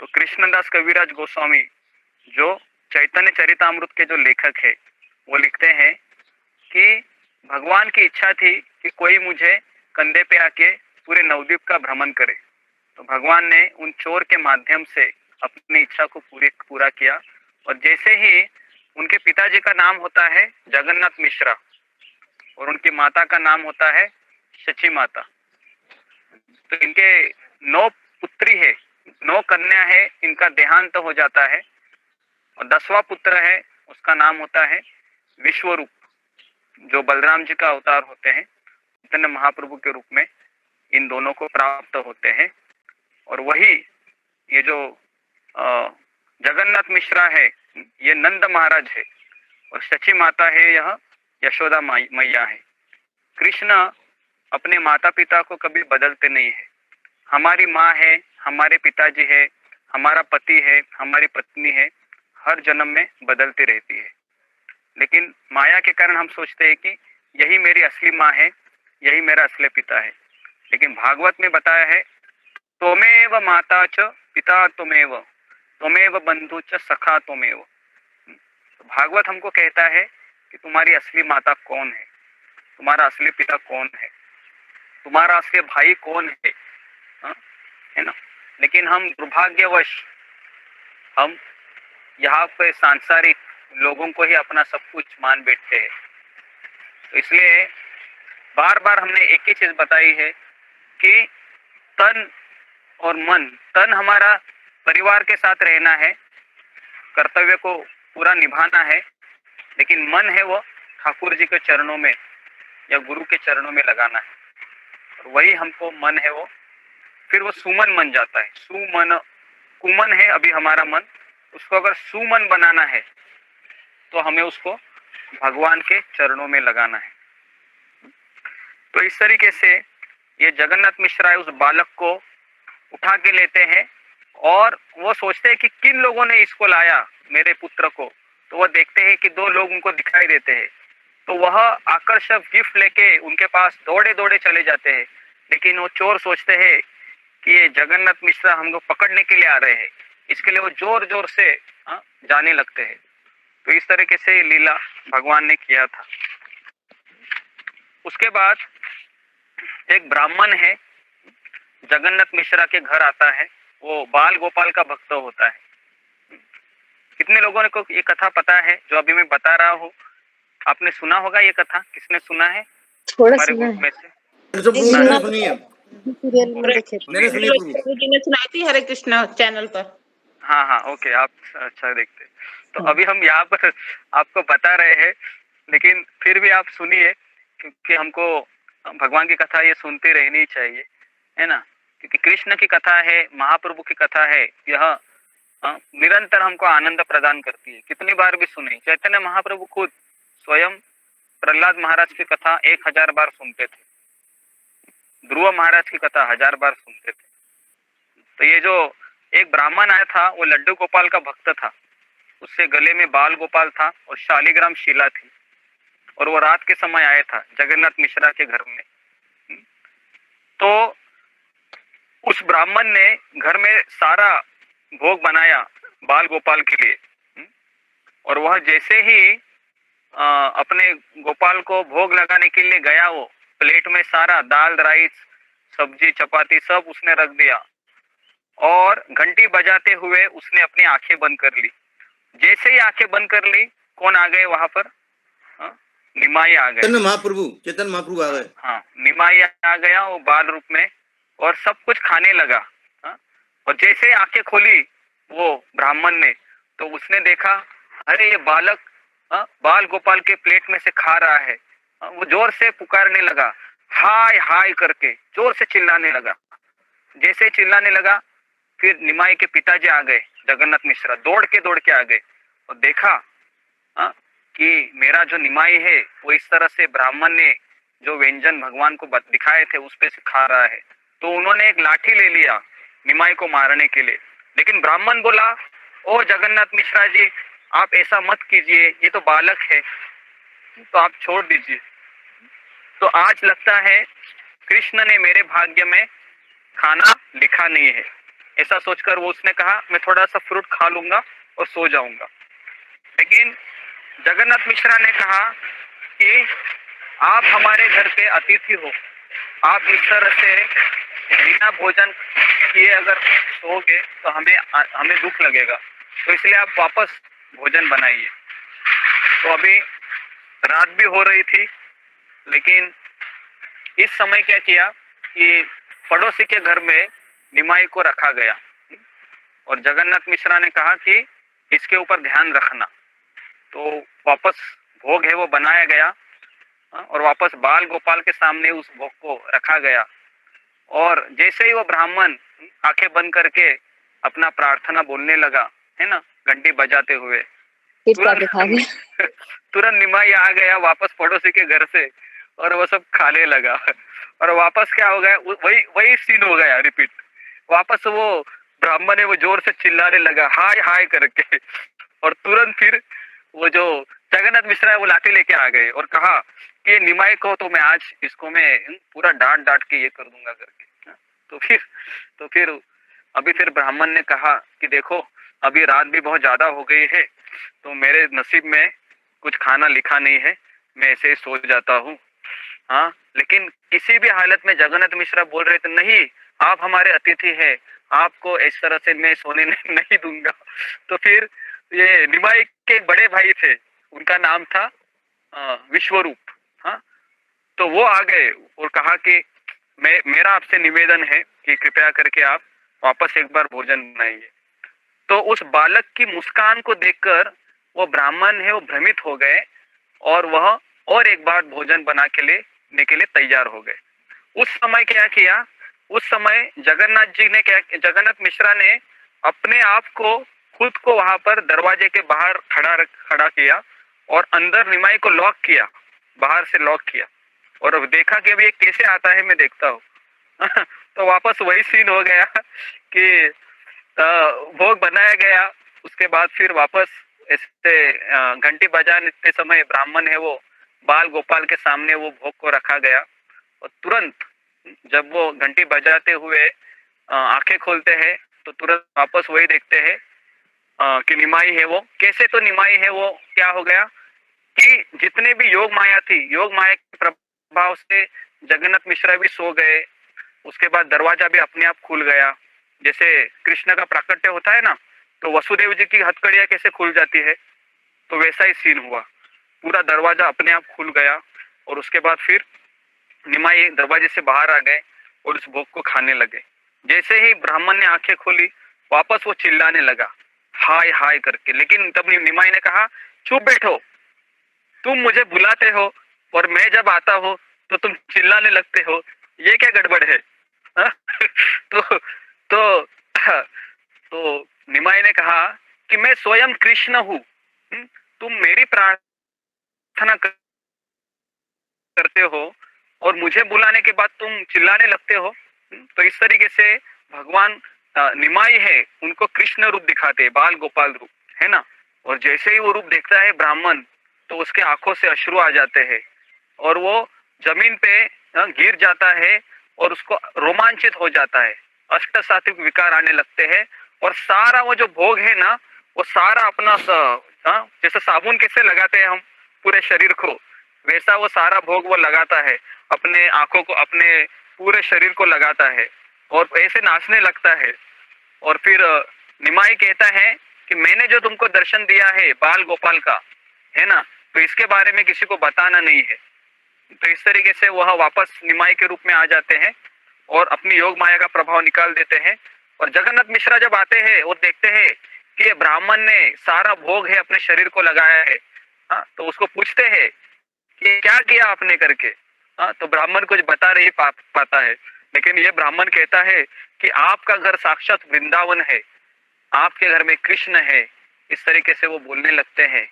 तो कृष्णदास कविराज गोस्वामी जो चैतन्य चरितामृत के जो लेखक है वो लिखते हैं कि भगवान की इच्छा थी कि कोई मुझे कंधे पे आके पूरे नवद्वीप का भ्रमण करे। तो भगवान ने उन चोर के माध्यम से अपनी इच्छा को पूरा किया। और जैसे ही उनके पिताजी का नाम होता है जगन्नाथ मिश्रा और उनकी माता का नाम होता है शची माता, तो इनके 9 पुत्री है, 9 कन्या है, इनका देहांत हो जाता है और 10वां पुत्र है, उसका नाम होता है विश्वरूप, जो बलराम जी का अवतार होते हैं, चैतन्य महाप्रभु के रूप में इन दोनों को प्राप्त होते हैं। और वही ये जो जगन्नाथ मिश्रा है, ये नंद महाराज है और सची माता है, यह यशोदा मैया है। कृष्ण अपने माता पिता को कभी बदलते नहीं है। हमारी माँ है, हमारे पिताजी है, हमारा पति है, हमारी पत्नी है, हर जन्म में बदलती रहती है। लेकिन माया के कारण हम सोचते हैं कि यही मेरी असली माँ है, यही मेरा असली पिता है। लेकिन भागवत में बताया है, त्वमेव माता च पिता त्वमेव, त्वमेव बंधु च सखा त्वमेव। भागवत हमको कहता है कि तुम्हारी असली माता कौन है, तुम्हारा असली पिता कौन है, तुम्हारा असली भाई कौन है, है ना। लेकिन हम दुर्भाग्यवश हम यहाँ पे सांसारिक लोगों को ही अपना सब कुछ मान बैठते हैं। तो इसलिए बार बार हमने एक ही चीज बताई है कि तन और मन, तन हमारा परिवार के साथ रहना है, कर्तव्य को पूरा निभाना है, लेकिन मन है वो ठाकुर जी के चरणों में या गुरु के चरणों में लगाना है। और वही हमको मन है वो, फिर वो सुमन बन जाता है। सुमन, कुमन है अभी हमारा मन, उसको अगर सुमन बनाना है तो हमें उसको भगवान के चरणों में लगाना है। तो इस तरीके से ये जगन्नाथ मिश्रा उस बालक को उठा के लेते हैं और वो सोचते हैं कि किन लोगों ने इसको लाया, मेरे पुत्र को। तो वो देखते हैं कि 2 लोग उनको दिखाई देते हैं, तो वह आकर्षक गिफ्ट लेके उनके पास दौड़े दौड़े चले जाते हैं। लेकिन वो चोर सोचते हैं कि ये जगन्नाथ मिश्रा हमको पकड़ने के लिए आ रहे हैं, इसके लिए वो जोर जोर से जाने लगते हैं। तो इस तरीके से लीला भगवान ने किया था। उसके बाद एक ब्राह्मण है, जगन्नाथ मिश्रा के घर आता है, वो बाल गोपाल का भक्त होता है। कितने लोगों को ये कथा पता है जो अभी मैं बता रहा हूँ? आपने सुना होगा ये कथा, किसने सुना है हमारे ग्रुप में से? सुनी है, मैंने सुनी प्रभु जी ने सुनाई थी हरे कृष्णा चैनल पर। हाँ हाँ, ओके, आप अच्छा देखते। तो अभी हम यहाँ पर आपको बता रहे हैं, लेकिन फिर भी आप सुनिए, क्योंकि हमको भगवान की कथा ये सुनते रहनी चाहिए, है ना। क्योंकि कृष्ण की कथा है, महाप्रभु की कथा है, यह निरंतर हमको आनंद प्रदान करती है। कितनी बार भी सुने, चैतन्य महाप्रभु खुद स्वयं प्रहलाद महाराज की कथा 1000 बार सुनते थे, ध्रुव महाराज की कथा 1000 बार सुनते थे। तो ये जो एक ब्राह्मण आया था, वो लड्डू गोपाल का भक्त था, उससे गले में बाल गोपाल था और शालिग्राम शिला थी, और वो रात के समय आया था जगन्नाथ मिश्रा के घर में। तो उस ब्राह्मण ने घर में सारा भोग बनाया बाल गोपाल के लिए, और वह जैसे ही अपने गोपाल को भोग लगाने के लिए गया, वो प्लेट में सारा दाल, राइस, सब्जी, चपाती सब उसने रख दिया, और घंटी बजाते हुए उसने अपनी आंखें बंद कर ली। जैसे ही आंखें बंद कर ली, कौन आ गए वहां पर? निमाई आ गए, चैतन्य महाप्रभु आ गए। हाँ, निमाई आ गया वो बाल रूप में, और सब कुछ खाने लगा। और जैसे ही आंखें खोली वो ब्राह्मण ने, तो उसने देखा, अरे ये बालक बाल गोपाल के प्लेट में से खा रहा है। वो जोर से पुकारने लगा, हाय हाय करके जोर से चिल्लाने लगा। जैसे चिल्लाने लगा, फिर निमाई के पिताजी आ गए, जगन्नाथ मिश्रा दौड़ के आ गए और देखा कि मेरा जो निमाई है वो इस तरह से ब्राह्मण ने जो व्यंजन भगवान को दिखाए थे उस पे से खा रहा है। तो उन्होंने एक लाठी ले लिया निमाई को मारने के लिए, लेकिन ब्राह्मण बोला, ओ जगन्नाथ मिश्रा जी, आप ऐसा मत कीजिए, ये तो बालक है, तो आप छोड़ दीजिए। तो आज लगता है कृष्ण ने मेरे भाग्य में खाना लिखा नहीं है, ऐसा सोचकर वो उसने कहा, मैं थोड़ा सा फ्रूट खा लूंगा और सो जाऊंगा। लेकिन जगन्नाथ मिश्रा ने कहा कि आप हमारे घर के अतिथि हो, आप इस तरह से बिना भोजन किए अगर सोओगे तो हमें दुख लगेगा, तो इसलिए आप वापस भोजन बनाइए। तो अभी रात भी हो रही थी, लेकिन इस समय क्या किया कि पड़ोसी के घर में निमाई को रखा गया और जगन्नाथ मिश्रा ने कहा कि इसके ऊपर ध्यान रखना। तो वापस भोग है वो बनाया गया और वापस बाल गोपाल के सामने उस भोग को रखा गया। और जैसे ही वो ब्राह्मण आंखें बंद करके अपना प्रार्थना बोलने लगा, है ना, घंटी बजाते हुए, तुरंत निमाई आ गया वापस पड़ोसी के घर से और वो सब खाने लगा। और वापस क्या हो गया, वही वही सीन हो गया रिपीट। वापस वो ब्राह्मण है वो जोर से चिल्लाने लगा हाय हाय करके, और तुरंत फिर वो जो जगन्नाथ मिश्रा है वो लाठी लेके आ गए और कहा कि निमाई को तो मैं आज इसको मैं पूरा डांट डांट के ये कर दूंगा करके। तो फिर अभी फिर ब्राह्मण ने कहा कि देखो अभी रात भी बहुत ज्यादा हो गई है, तो मेरे नसीब में कुछ खाना लिखा नहीं है, मैं ऐसे ही सो जाता हूँ। हाँ, लेकिन किसी भी हालत में जगन्नाथ मिश्रा बोल रहे थे नहीं, आप हमारे अतिथि हैं, आपको इस तरह से मैं सोने नहीं दूंगा। तो फिर ये निमाई के बड़े भाई थे, उनका नाम था विश्वरूप। हाँ, तो वो आ गए और कहा कि मेरा आपसे निवेदन है कि कृपया करके आप वापस एक बार भोजन बनाइए। तो उस बालक की मुस्कान को देखकर वो ब्राह्मण है वो भ्रमित हो गए और वह और एक बार भोजन बना के लेने के लिए तैयार हो गए। उस समय क्या किया, उस समय जगन्नाथ मिश्रा ने अपने आप को खुद को वहां पर दरवाजे के बाहर खड़ा किया और अंदर निमाई को लॉक किया, बाहर से लॉक किया और अब देखा कि अभी ये कैसे आता है मैं देखता हूँ। तो वापस वही सीन हो गया कि भोग बनाया गया। उसके बाद फिर वापस ऐसे घंटी बजाने समय ब्राह्मण है वो बाल गोपाल के सामने वो भोग को रखा गया और तुरंत जब वो घंटी बजाते हुए आंखें खोलते हैं तो तुरंत वापस वही देखते हैं कि निमाई है वो कैसे। तो निमाई है वो क्या हो गया कि जितने भी योग माया थी, योग माया के प्रभाव से जगन्नाथ मिश्रा भी सो गए। उसके बाद दरवाजा भी अपने आप खुल गया, जैसे कृष्ण का प्राकट्य होता है ना, तो वसुदेव जी की हथकड़ियां कैसे खुल जाती है, तो वैसा ही सीन हुआ, पूरा दरवाजा अपने आप खुल गया। और उसके बाद फिर निमाई दरवाजे से बाहर आ गए और उस भोग को खाने लगे। जैसे ही ब्राह्मण ने आंखें खोली वापस वो चिल्लाने लगा हाय हाय करके, लेकिन तब निमाई ने कहा चुप बैठो, तुम मुझे बुलाते हो और मैं जब आता हूँ तो तुम चिल्लाने लगते हो, ये क्या गड़बड़ है? तो निमाई ने कहा कि मैं स्वयं कृष्ण हूँ, तुम मेरी प्रार्थना करते हो और मुझे बुलाने के बाद तुम चिल्लाने लगते हो। तो इस तरीके से भगवान निमाई है उनको कृष्ण रूप दिखाते हैं, बाल गोपाल रूप, है ना। और जैसे ही वो रूप देखता है ब्राह्मण तो उसके आंखों से अश्रु आ जाते हैं और वो जमीन पे गिर जाता है और उसको रोमांचित हो जाता है, अष्ट सात्विक विकार आने लगते हैं और सारा वो जो भोग है ना वो सारा अपना जैसे साबुन कैसे लगाते हैं हम पूरे शरीर को, वैसा वो सारा भोग वो लगाता है, अपने आंखों को अपने पूरे शरीर को लगाता है और ऐसे नाचने लगता है। और फिर निमाई कहता है कि मैंने जो तुमको दर्शन दिया है बाल गोपाल का, है ना, तो इसके बारे में किसी को बताना नहीं है। तो इस तरीके से वह वापस निमाई के रूप में आ जाते हैं और अपनी योग माया का प्रभाव निकाल देते हैं। और जगन्नाथ मिश्रा जब आते हैं और देखते हैं कि ये ब्राह्मण ने सारा भोग है अपने शरीर को लगाया है, हाँ, तो उसको पूछते हैं कि क्या किया आपने करके। हाँ, तो ब्राह्मण कुछ बता नहीं पाता है, लेकिन ये ब्राह्मण कहता है कि आपका घर साक्षात वृंदावन है, आपके घर में कृष्ण है, इस तरीके से वो बोलने लगते हैं।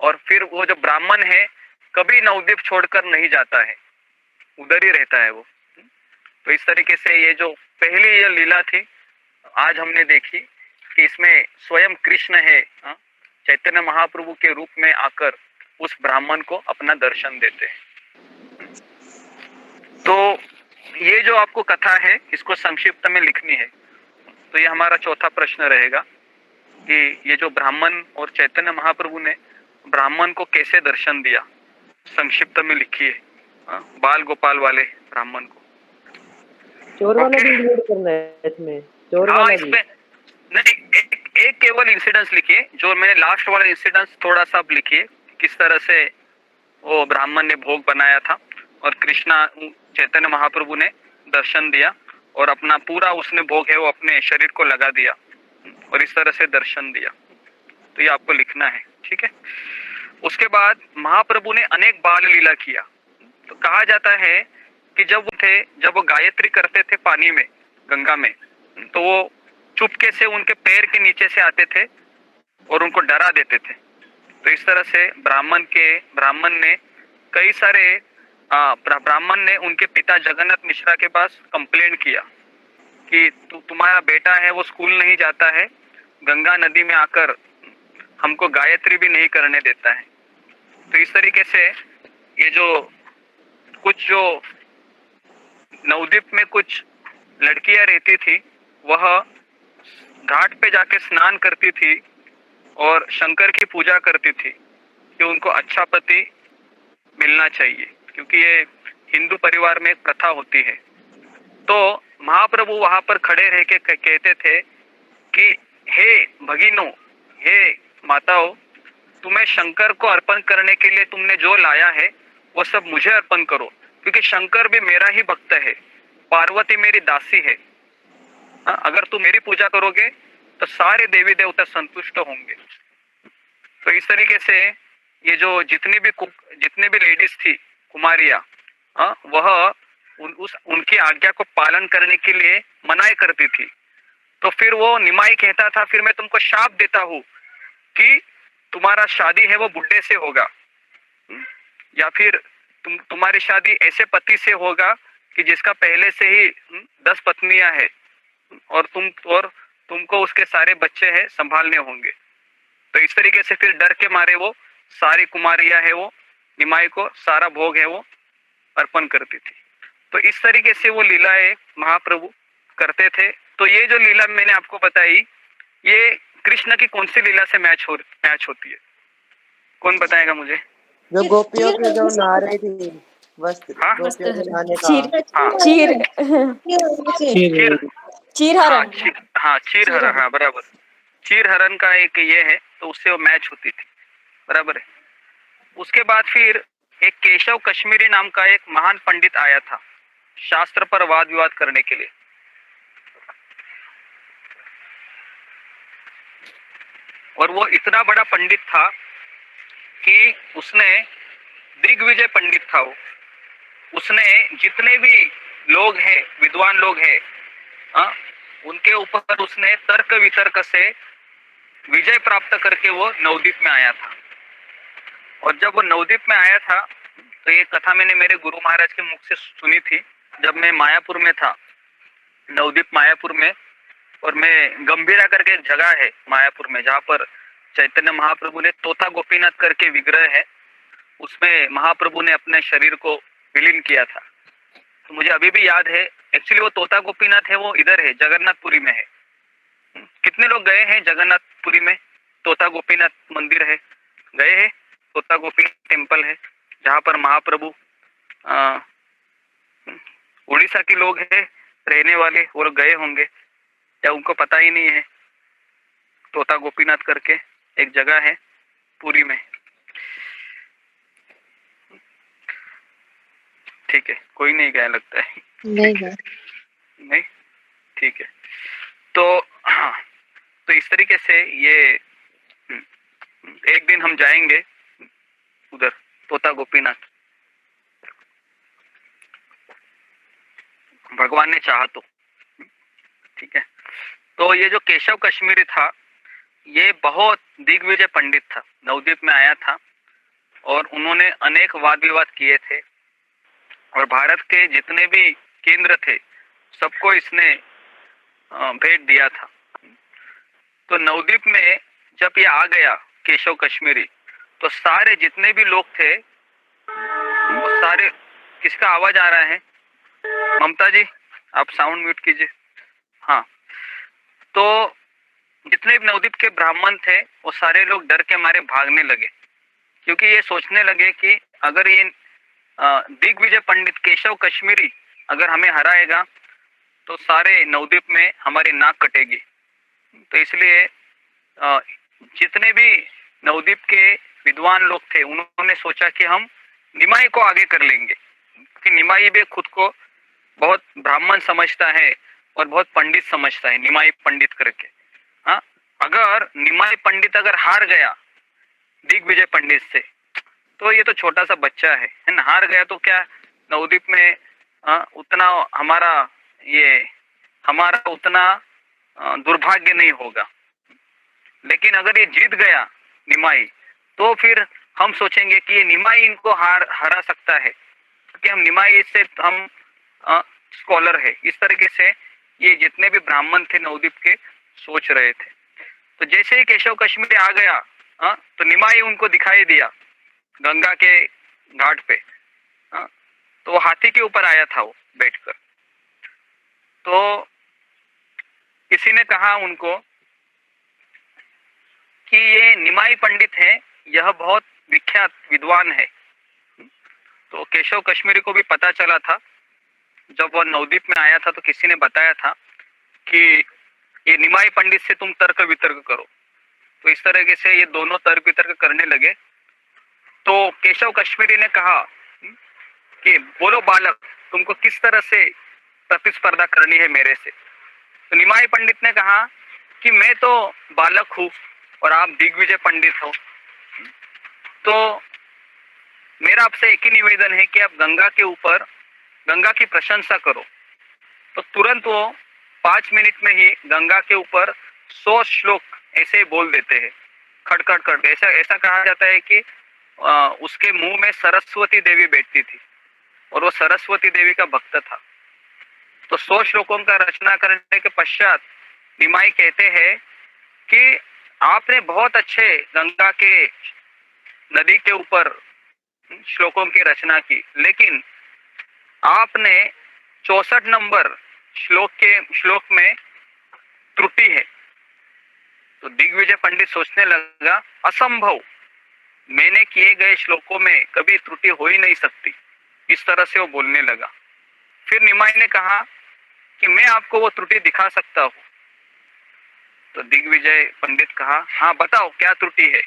और फिर वो जो ब्राह्मण है कभी नवद्वीप छोड़कर नहीं जाता है, उधर ही रहता है वो। तो इस तरीके से ये जो पहली ये लीला थी आज हमने देखी कि इसमें स्वयं कृष्ण है, चैतन्य महाप्रभु के रूप में आकर उस ब्राह्मण को अपना दर्शन देते हैं। तो ये जो आपको कथा है इसको संक्षिप्त में लिखनी है। तो ये हमारा चौथा प्रश्न रहेगा कि ये जो ब्राह्मण और चैतन्य महाप्रभु ने ब्राह्मण को कैसे दर्शन दिया, संक्षिप्त में लिखिए, बाल गोपाल वाले ब्राह्मण को। चोर वाला भी इंक्लूड करना है इसमें, चोर वाला भी नहीं, एक केवल इंसिडेंस लिखिए, जो मैंने लास्ट वाला इंसिडेंस थोड़ा सा लिखिए, किस तरह से वो ब्राह्मण ने भोग बनाया था और कृष्णा चैतन्य महाप्रभु ने दर्शन दिया और अपना पूरा उसने भोग है वो अपने शरीर को लगा दिया और इस तरह से दर्शन दिया। तो ये आपको लिखना है, ठीक है। उसके बाद महाप्रभु ने अनेक बाल लीला किया। तो कहा जाता है कि जब वो गायत्री करते थे पानी में, गंगा में, तो वो चुपके से उनके पैर के नीचे से आते थे और उनको डरा देते थे। तो इस तरह से ब्राह्मण ने कई सारे ब्राह्मण ने उनके पिता जगन्नाथ मिश्रा के पास कंप्लेंट किया कि तुम्हारा बेटा है वो स्कूल नहीं जाता है, गंगा नदी में आकर हमको गायत्री भी नहीं करने देता है। तो इस तरीके से ये जो नवद्वीप में कुछ लड़कियां रहती थी, वह घाट पे जाके स्नान करती थी और शंकर की पूजा करती थी कि उनको अच्छा पति मिलना चाहिए, क्योंकि ये हिंदू परिवार में एक प्रथा होती है। तो महाप्रभु वहां पर खड़े रह के कहते थे कि हे भगिनों, हे माताओं, तुम्हें शंकर को अर्पण करने के लिए तुमने जो लाया है वो सब मुझे अर्पण करो, क्योंकि शंकर भी मेरा ही भक्त है, पार्वती मेरी दासी है। अगर तुम मेरी पूजा करोगे तो सारे देवी देवता संतुष्ट होंगे। तो इस तरीके से ये जो जितने भी लेडीज थी कुमारियां, वह उनकी आज्ञा को पालन करने के लिए मनाई करती थी। तो फिर वो निमाई कहता था, फिर मैं तुमको शाप देता हूँ कि तुम्हारा शादी है वो बुढ़े से होगा, या फिर तुम्हारी शादी ऐसे पति से होगा कि जिसका पहले से ही 10 पत्नियां हैं और तुमको उसके सारे बच्चे हैं संभालने होंगे। तो इस तरीके से फिर डर के मारे वो सारी कुमारियां है वो निमाई को सारा भोग है वो अर्पण करती थी। तो इस तरीके से वो लीलाएं महाप्रभु करते थे। तो ये जो लीला मैंने आपको बताई, ये कृष्ण की कौन सी लीला से मैच होती है? कौन बताएगा मुझे? जो गोपियों के जो नहा रही थी वस्त्र, हाँ? गोपियों के नहाने का। चीर हरण। हाँ बराबर, चीर हरण का एक ये है, तो उससे वो मैच होती थी, बराबर है। उसके बाद फिर एक केशव कश्मीरी नाम का एक महान पंडित आया था शास्त्र पर वाद विवाद करने के लिए। और वो इतना बड़ा पंडित था कि उसने दिग्विजय पंडित था वो, उसने जितने भी लोग हैं, विद्वान लोग हैं, उनके ऊपर उसने तर्क वितर्क से विजय प्राप्त करके वो नवद्वीप में आया था। और जब वो नवद्वीप में आया था, तो ये कथा मैंने मेरे गुरु महाराज के मुख से सुनी थी जब मैं मायापुर में था, नवद्वीप मायापुर में। और मैं गंभीरा करके एक जगह है मायापुर में, जहाँ पर चैतन्य महाप्रभु ने तोता गोपीनाथ करके विग्रह है, उसमें महाप्रभु ने अपने शरीर को विलीन किया था। तो मुझे अभी भी याद है, एक्चुअली वो तोता गोपीनाथ है वो इधर है, जगन्नाथपुरी में है। कितने लोग गए हैं जगन्नाथपुरी में? तोता गोपीनाथ मंदिर है, गए हैं? तोता गोपीनाथ टेम्पल है जहाँ पर महाप्रभु, उड़ीसा के लोग हैं रहने वाले, वो लोग गए होंगे या उनको पता ही नहीं है। तोता गोपीनाथ करके एक जगह है पुरी में, ठीक है, कोई नहीं गया लगता है। नहीं, ठीक है। तो हाँ, तो इस तरीके से ये एक दिन हम जाएंगे उधर तोता गोपीनाथ, भगवान ने चाहा तो, ठीक है। तो ये जो केशव कश्मीरी था, ये बहुत दिग्विजय पंडित था, नवद्वीप में आया था और उन्होंने अनेक वाद विवाद किए थे और भारत के जितने भी केंद्र थे सबको इसने भेंट दिया था। तो नवद्वीप में जब ये आ गया केशव कश्मीरी, तो सारे जितने भी लोग थे वो सारे, किसका आवाज आ रहा है? ममता जी आप साउंड म्यूट कीजिए। हाँ, तो जितने भी नवद्वीप के ब्राह्मण थे वो सारे लोग डर के मारे भागने लगे, क्योंकि ये सोचने लगे कि अगर ये दिग्विजय पंडित केशव कश्मीरी अगर हमें हराएगा तो सारे नवद्वीप में हमारी नाक कटेगी। तो इसलिए जितने भी नवद्वीप के विद्वान लोग थे उन्होंने सोचा कि हम निमाई को आगे कर लेंगे, कि निमाई भी खुद को बहुत ब्राह्मण समझता है और बहुत पंडित समझता है, निमाई पंडित करके। हाँ, अगर निमाई पंडित अगर हार गया दिग्विजय पंडित से, तो ये तो छोटा सा बच्चा है ना, हार गया तो क्या नवद्वीप में उतना हमारा उतना दुर्भाग्य नहीं होगा। लेकिन अगर ये जीत गया निमाई, तो फिर हम सोचेंगे कि ये निमाई इनको हरा सकता है, क्योंकि हम निमाई से हम स्कॉलर है। इस तरीके से ये जितने भी ब्राह्मण थे नवद्वीप के सोच रहे थे। तो जैसे ही केशव कश्मीरी आ गया तो निमाई उनको दिखाई दिया गंगा के घाट पे। तो हाथी के ऊपर आया था वो बैठकर। तो किसी ने कहा उनको कि ये निमाई पंडित है, यह बहुत विख्यात विद्वान है। तो केशव कश्मीरी को भी पता चला था, जब वह नवद्वीप में आया था तो किसी ने बताया था कि ये निमाई पंडित से तुम तर्क वितर्क करो। तो इस तरीके से ये दोनों तर्क वितर्क करने लगे। तो केशव कश्मीरी ने कहा कि बोलो बालक, तुमको किस तरह से प्रतिस्पर्धा करनी है मेरे से। तो निमाई पंडित ने कहा कि मैं तो बालक हूँ और आप दिग्विजय पंडित हो, तो मेरा आपसे एक ही निवेदन है कि आप गंगा के ऊपर गंगा की प्रशंसा करो। तो तुरंत वो 5 मिनट में ही गंगा के ऊपर 100 श्लोक ऐसे ही बोल देते हैं, खड़खड़ खड़। ऐसा कहा जाता है कि उसके मुंह में सरस्वती देवी बैठती थी और वो सरस्वती देवी का भक्त था। तो 100 श्लोकों का रचना करने के पश्चात निमाई कहते हैं कि आपने बहुत अच्छे गंगा के नदी के ऊपर श्लोकों की रचना की, लेकिन आपने 64 नंबर श्लोक में त्रुटि है। तो दिग्विजय पंडित सोचने लगा, असंभव, मैंने किए गए श्लोकों में कभी त्रुटि हो ही नहीं सकती। इस तरह से वो बोलने लगा। फिर निमाई ने कहा कि मैं आपको वो त्रुटि दिखा सकता हूँ। तो दिग्विजय पंडित कहा, हाँ बताओ क्या त्रुटि है।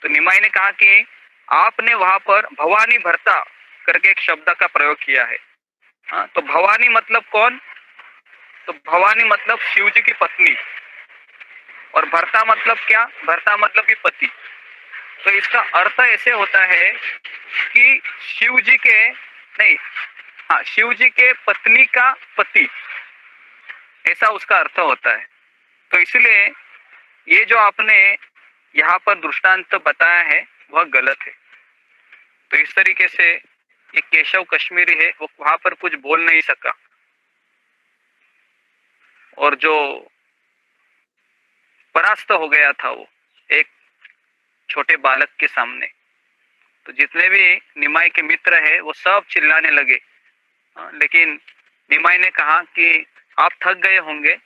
तो निमाई ने कहा कि आपने वहां पर भवानी भरता करके एक शब्द का प्रयोग किया है। हाँ, तो भवानी मतलब कौन? तो भवानी मतलब शिव जी की पत्नी, और भरता मतलब क्या? भरता मतलब भी पति। तो इसका अर्थ ऐसे होता है कि शिव जी के पत्नी का पति, ऐसा उसका अर्थ होता है। तो इसलिए ये जो आपने यहाँ पर दृष्टांत बताया है वह गलत है। तो इस तरीके से ये केशव कश्मीरी है, वो वहां पर कुछ बोल नहीं सका, और जो परास्त हो गया था वो एक छोटे बालक के सामने। तो जितने भी निमाई के मित्र है वो सब चिल्लाने लगे। लेकिन निमाई ने कहा कि आप थक गए होंगे,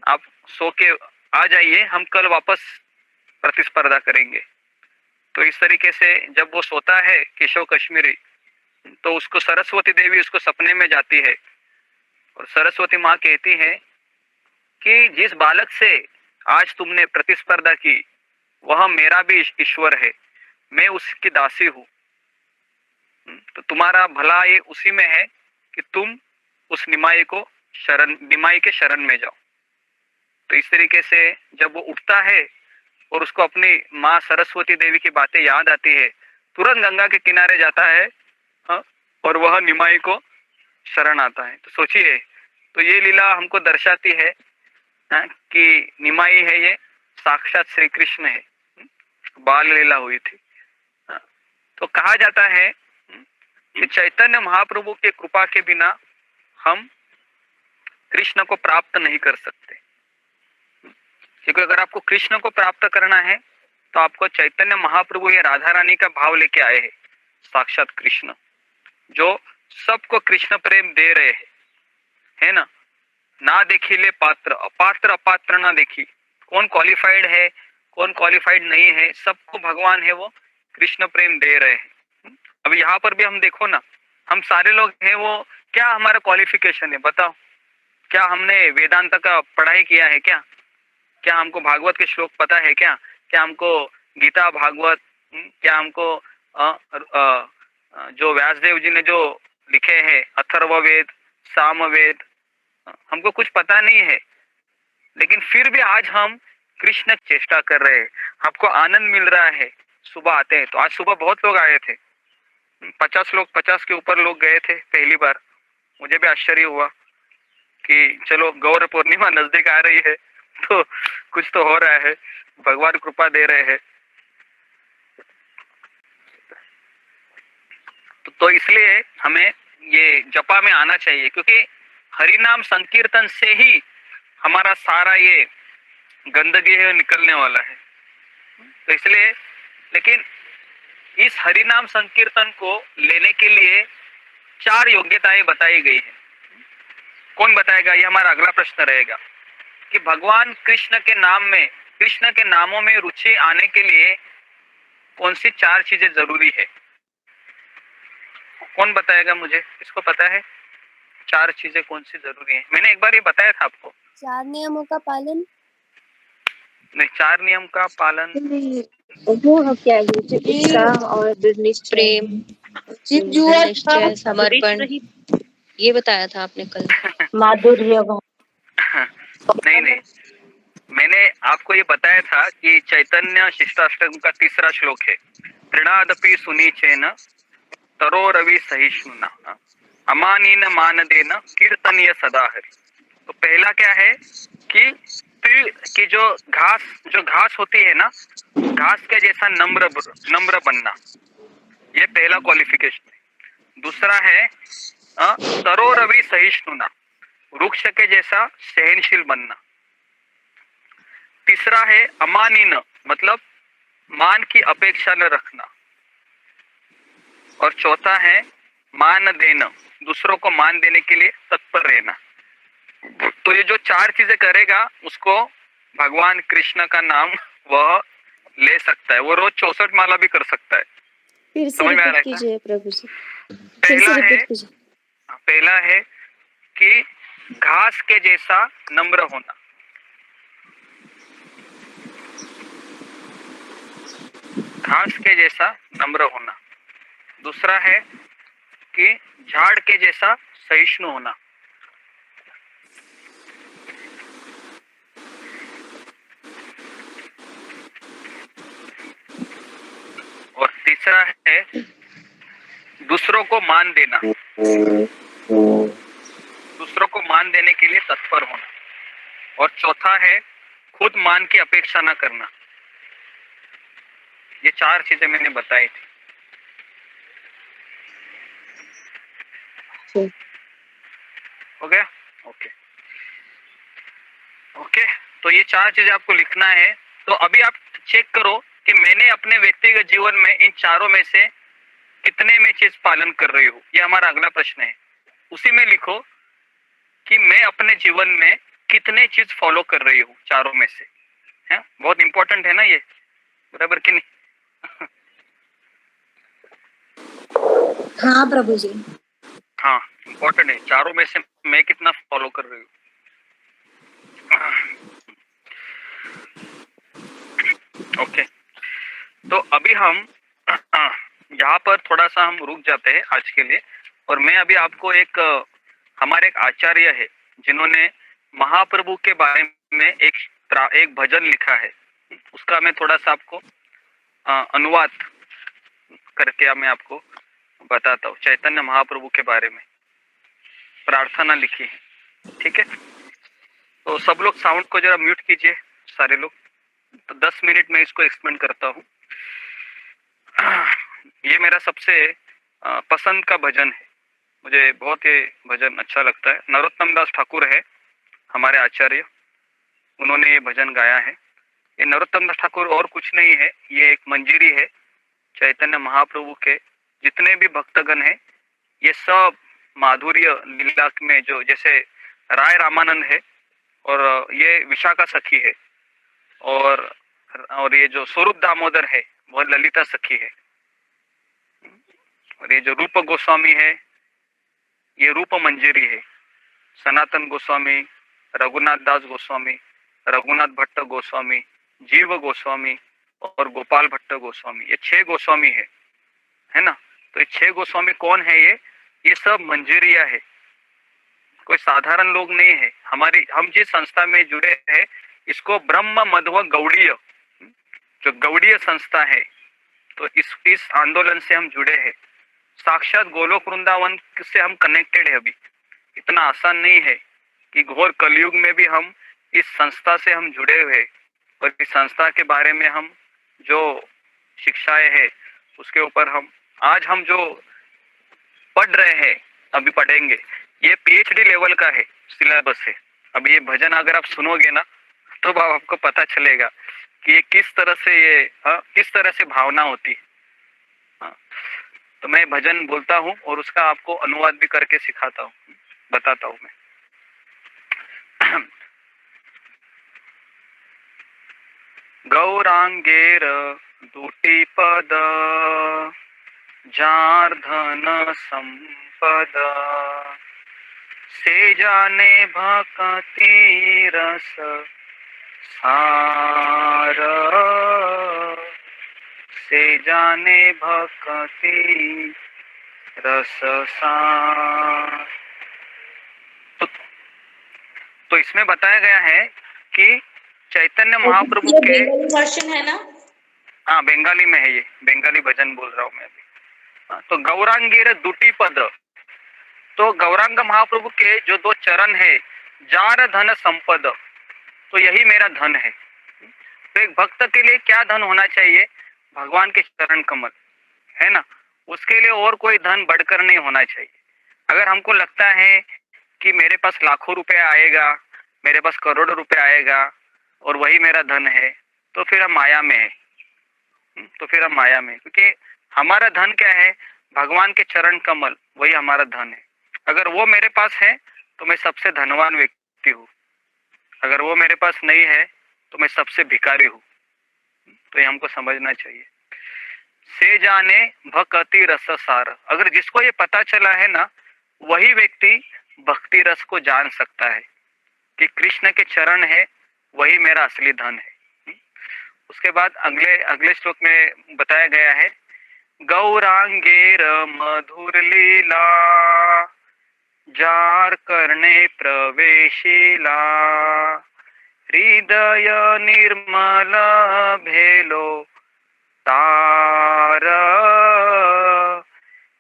आप सो के आ जाइए, हम कल वापस प्रतिस्पर्धा करेंगे। तो इस तरीके से जब वो सोता है केशव कश्मीरी, तो उसको सरस्वती देवी उसको सपने में जाती है, और सरस्वती माँ कहती है कि जिस बालक से आज तुमने प्रतिस्पर्धा की वह मेरा भी ईश्वर है, मैं उसकी दासी हूँ। तो तुम्हारा भला ये उसी में है कि तुम उस निमाई के शरण में जाओ। तो इस तरीके से जब वो उठता है और उसको अपनी माँ सरस्वती देवी की बातें याद आती है, तुरंत गंगा के किनारे जाता है और वह निमाई को शरण आता है। तो सोचिए, तो ये लीला हमको दर्शाती है कि निमाई है ये साक्षात श्री कृष्ण है, बाल लीला हुई थी। तो कहा जाता है कि चैतन्य महाप्रभु के कृपा के बिना हम कृष्ण को प्राप्त नहीं कर सकते, क्योंकि अगर आपको कृष्ण को प्राप्त करना है तो आपको चैतन्य महाप्रभु या राधा रानी का भाव लेके आए हैं, साक्षात कृष्ण जो सबको कृष्ण प्रेम दे रहे हैं, है ना देखी ले पात्र, अपात्र अपात्र ना देखी, कौन क्वालिफाइड है कौन क्वालिफाइड नहीं है, सबको भगवान है वो कृष्ण प्रेम दे रहे हैं। अब यहाँ पर भी हम देखो ना, हम सारे लोग हैं वो क्या हमारा क्वालिफिकेशन है बताओ? क्या हमने वेदांत का पढ़ाई किया है क्या हमको भागवत के श्लोक पता है क्या हमको गीता भागवत, क्या हमको जो व्यासदेव जी ने जो लिखे हैं अथर्ववेद, सामवेद, हमको कुछ पता नहीं है, लेकिन फिर भी आज हम कृष्ण की चेष्टा कर रहे हैं, आपको आनंद मिल रहा है। सुबह आते हैं तो आज सुबह बहुत लोग आए थे, 50 के ऊपर लोग गए थे पहली बार। मुझे भी आश्चर्य हुआ कि चलो गौर पूर्णिमा नजदीक आ रही है तो कुछ तो हो रहा है, भगवान कृपा दे रहे हैं। तो इसलिए हमें ये जपा में आना चाहिए, क्योंकि हरिनाम संकीर्तन से ही हमारा सारा ये गंदगी है निकलने वाला है। तो इसलिए, लेकिन इस हरिनाम संकीर्तन को लेने के लिए 4 योग्यताएं बताई गई है। कौन बताएगा, ये हमारा अगला प्रश्न रहेगा कि भगवान कृष्ण के नाम में, कृष्ण के नामों में रुचि आने के लिए कौन सी 4 चीजें जरूरी है। कौन बताएगा मुझे, इसको पता है 4 चीजें कौन सी जरूरी है? मैंने एक बार ये बताया था आपको। 4 नियमों का पालन। नहीं, 4 नियम का पालन वो क्या है, जो उत्साह और प्रेम, निश्चय, समर्पण, ये बताया था आपने कल। माधुर्य। नहीं, मैंने आपको ये बताया था कि चैतन्य शिष्टाष्टकम का 3रा श्लोक है, तृणादपि सुनीचेन तरो रवि सहिष्णुना अमानीन मानदेन कीर्तनीय सदा हरि। तो पहला क्या है कि जो घास होती है ना, घास के जैसा नम्र बनना, ये पहला क्वालिफिकेशन है। दूसरा है तरो रवि सहिष्णुना, वृक्ष के जैसा सहनशील बनना। तीसरा है अमानीन, मतलब मान की अपेक्षा न रखना। और चौथा है मान देना, दूसरों को मान देने के लिए तत्पर रहना। तो ये जो 4 चीजें करेगा उसको भगवान कृष्ण का नाम वह ले सकता है, वो रोज 64 माला भी कर सकता है। फिर से समझ में आ रहा है रिपीट कीजिए प्रभु जी, पहला है कि घास के जैसा नम्र होना। घास के जैसा नम्र होना। दूसरा है कि झाड़ के जैसा सहिष्णु होना। और तीसरा है दूसरों को मान देना, दूसरों को मान देने के लिए तत्पर होना। और चौथा है खुद मान की अपेक्षा न करना। ये 4 चीजें मैंने बताई थी। हो गया? ओके, तो ये 4 चीजें आपको लिखना है। तो अभी आप चेक करो कि मैंने अपने व्यक्तिगत जीवन में इन चारों में से कितने में चीज पालन कर रही हूँ, ये हमारा अगला प्रश्न है। उसी में लिखो कि मैं अपने जीवन में कितने चीज फॉलो कर रही हूँ चारों में से। है, बहुत इंपॉर्टेंट है ना ये, बराबर कि नहीं? हाँ प्रभु जी। हाँ, इम्पोर्टेंट है, चारों में से मैं कितना फॉलो कर रही हूँ। ओके, तो अभी हम यहाँ पर थोड़ा सा हम रुक जाते हैं आज के लिए। और मैं अभी आपको हमारे एक आचार्य है जिन्होंने महाप्रभु के बारे में एक भजन लिखा है, उसका मैं थोड़ा सा आपको अनुवाद करके मैं आपको बताता हूँ। चैतन्य महाप्रभु के बारे में प्रार्थना लिखी है, ठीक है? तो सब लोग साउंड को जरा म्यूट कीजिए, सारे लोग। तो 10 मिनट में इसको एक्सप्लेन करता हूँ। ये मेरा सबसे पसंद का भजन है, मुझे बहुत ये भजन अच्छा लगता है। नरोत्तम दास ठाकुर है हमारे आचार्य, उन्होंने ये भजन गाया है। ये नरोत्तम दास ठाकुर और कुछ नहीं है, ये एक मंजीरी है। चैतन्य महाप्रभु के जितने भी भक्तगण हैं, ये सब माधुर्य लीला में, जो जैसे राय रामानंद है और ये विशाखा सखी है, और ये जो स्वरूप दामोदर है वह ललिता सखी है, और ये जो रूप गोस्वामी है ये रूप मंजरी है। सनातन गोस्वामी, रघुनाथ दास गोस्वामी, रघुनाथ भट्ट गोस्वामी, जीव गोस्वामी और गोपाल भट्ट गोस्वामी, ये 6 गोस्वामी है ना? तो ये 6 गोस्वामी कौन है? ये सब मंजरिया है। कोई साधारण लोग नहीं है। हम जिस संस्था में जुड़े हैं इसको ब्रह्म मध्व गौड़ीय, जो गौड़ीय संस्था है, तो इस आंदोलन से हम जुड़े हैं। साक्षात गोलोक वृंदावन से हम कनेक्टेड है। अभी इतना आसान नहीं है कि घोर कलयुग में भी हम इस संस्था से हम जुड़े हुए, और इस संस्था के बारे में हम जो शिक्षाएं है उसके ऊपर आज हम जो पढ़ रहे हैं, अभी पढ़ेंगे, ये पीएचडी लेवल का है, सिलेबस है। अभी ये भजन अगर आप सुनोगे ना तो आपको पता चलेगा कि ये किस तरह से भावना होती है। तो मैं भजन बोलता हूँ और उसका आपको अनुवाद भी करके सिखाता हूँ, बताता हूँ मैं। गौरांगेर दुटी पद जार धन संपद से जाने भक्ति रस सार, से जाने भक्ति रस सार। तो इसमें बताया गया है कि चैतन्य महाप्रभु के वर्षन है ना, हाँ बंगाली में है, ये बंगाली भजन बोल रहा हूँ मैं अभी। तो गौरांगेर दुटी पद, तो गौरांग महाप्रभु के जो 2 चरण है, जार धन संपद, तो यही मेरा धन है। तो एक भक्त के लिए क्या धन होना चाहिए? भगवान के चरण कमल, है ना। उसके लिए और कोई धन बढ़कर नहीं होना चाहिए। अगर हमको लगता है कि मेरे पास लाखों रुपए आएगा, मेरे पास करोड़ों रुपए आएगा और वही मेरा धन है, तो फिर हम माया में है। क्योंकि हमारा धन क्या है? भगवान के चरण कमल, वही हमारा धन है। अगर वो मेरे पास है तो मैं सबसे धनवान व्यक्ति हूँ, अगर वो मेरे पास नहीं है तो मैं सबसे भिखारी हूँ। तो ये हमको समझना चाहिए। से जाने भक्ति रस सार, अगर जिसको ये पता चला है ना, वही व्यक्ति भक्ति रस को जान सकता है कि कृष्ण के चरण है, वही मेरा असली धन है। उसके बाद अगले श्लोक में बताया गया है, गौरांगेर मधुर लीला जार करने प्रवेशिला, हृदय निर्मल भेलो तार,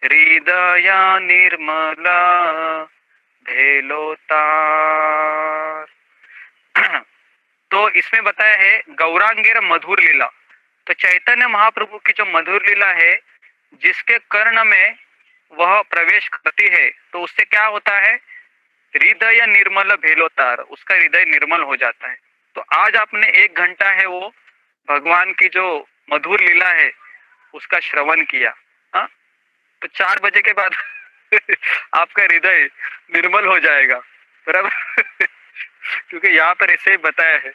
हृदय निर्मल भेलो तार। तो इसमें बताया है गौरांगेर मधुर लीला, तो चैतन्य महाप्रभु की जो मधुर लीला है, जिसके कर्ण में वह प्रवेश करती है तो उससे क्या होता है? हृदय निर्मल भेलोतार, उसका हृदय निर्मल हो जाता है। तो आज आपने 1 घंटा है वो भगवान की जो मधुर लीला है उसका श्रवण किया, हाँ, तो 4 बजे के बाद आपका हृदय निर्मल हो जाएगा, बराबर। क्योंकि यहाँ पर ऐसे ही बताया है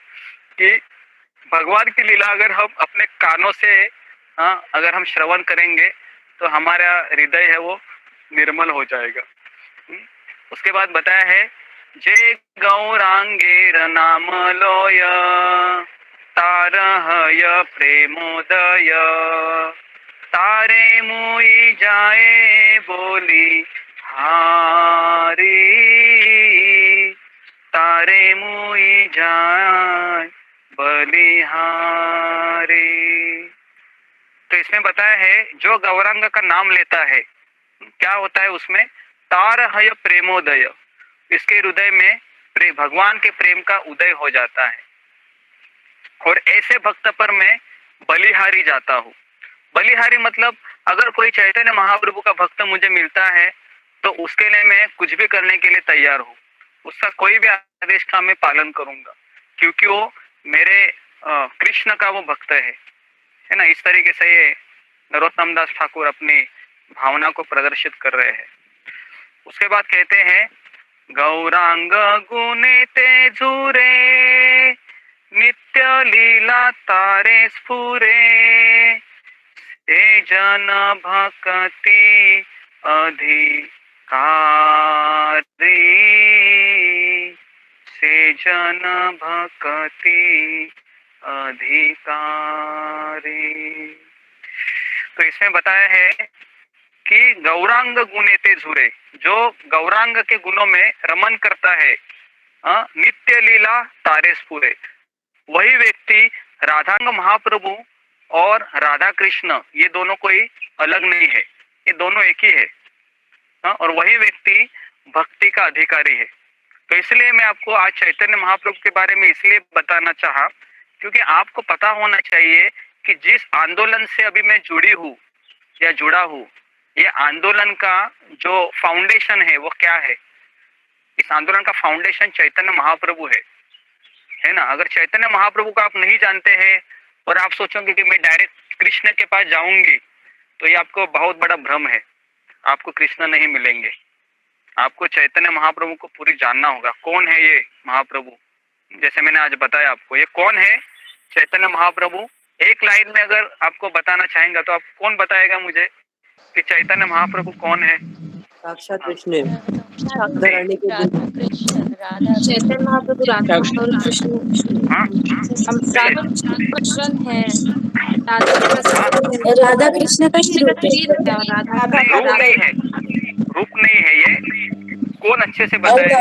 कि भगवान की लीला अगर हम अपने कानों से अगर हम श्रवण करेंगे तो हमारा हृदय है वो निर्मल हो जाएगा। उसके बाद बताया है, जे गौरांगेर नाम लोय तारहय प्रेमोदय, तारे मुई जाए बोली हारी, तारे मुई जाए बलिहारी। तो इसमें बताया है जो गौरांग का नाम लेता है क्या होता है? उसमें तारहय प्रेमोदय, इसके हृदय में भगवान के प्रेम का उदय हो जाता है। और ऐसे भक्त पर मैं बलिहारी जाता हूँ। बलिहारी मतलब अगर कोई चैतन्य महाप्रभु का भक्त मुझे मिलता है तो उसके लिए मैं कुछ भी करने के लिए तैयार हूँ, उसका कोई भी आदेश का मैं पालन करूंगा, क्योंकि वो मेरे कृष्ण का वो भक्त है ना। इस तरीके से ये नरोत्तम दास ठाकुर अपनी भावना को प्रदर्शित कर रहे हैं। उसके बाद कहते हैं, गौरांग गुणे ते झुरे, नित्य लीला तारे स्फुरे, ते जन भक्ति अधिकारी, से जन भक्ति अधिकारी। तो इसमें बताया है कि गौरांग गुणे ते झुरे, जो गौरांग के गुणों में रमन करता है, नित्य लीला तारे स्फुरे, वही व्यक्ति राधांग महाप्रभु और राधा कृष्ण ये दोनों कोई अलग नहीं है, ये दोनों एक ही है। और वही व्यक्ति भक्ति का अधिकारी है। तो इसलिए मैं आपको आज चैतन्य महाप्रभु के बारे में इसलिए बताना चाहा क्योंकि आपको पता होना चाहिए कि जिस आंदोलन से अभी मैं जुड़ी हूँ या जुड़ा हूँ, ये आंदोलन का जो फाउंडेशन है वो क्या है। इस आंदोलन का फाउंडेशन चैतन्य महाप्रभु है ना। अगर चैतन्य महाप्रभु को आप नहीं जानते हैं और आप सोचोगे कि मैं डायरेक्ट कृष्ण के पास जाऊंगी, तो ये आपको बहुत बड़ा भ्रम है। आपको कृष्ण नहीं मिलेंगे। आपको चैतन्य महाप्रभु को पूरी जानना होगा। कौन है ये महाप्रभु? जैसे मैंने आज बताया आपको, ये कौन है चैतन्य महाप्रभु? एक लाइन में अगर आपको बताना चाहेंगे तो आप कौन बताएगा मुझे कि चैतन्य महाप्रभु कौन है? साक्षात कृष्ण, चैतन्य महाप्रभु राधा और कृष्ण, हम राधा कृष्ण है, राधा कृष्ण का रूप है, रूप नहीं है, रूप नहीं है ये। कौन अच्छे से बताएगा?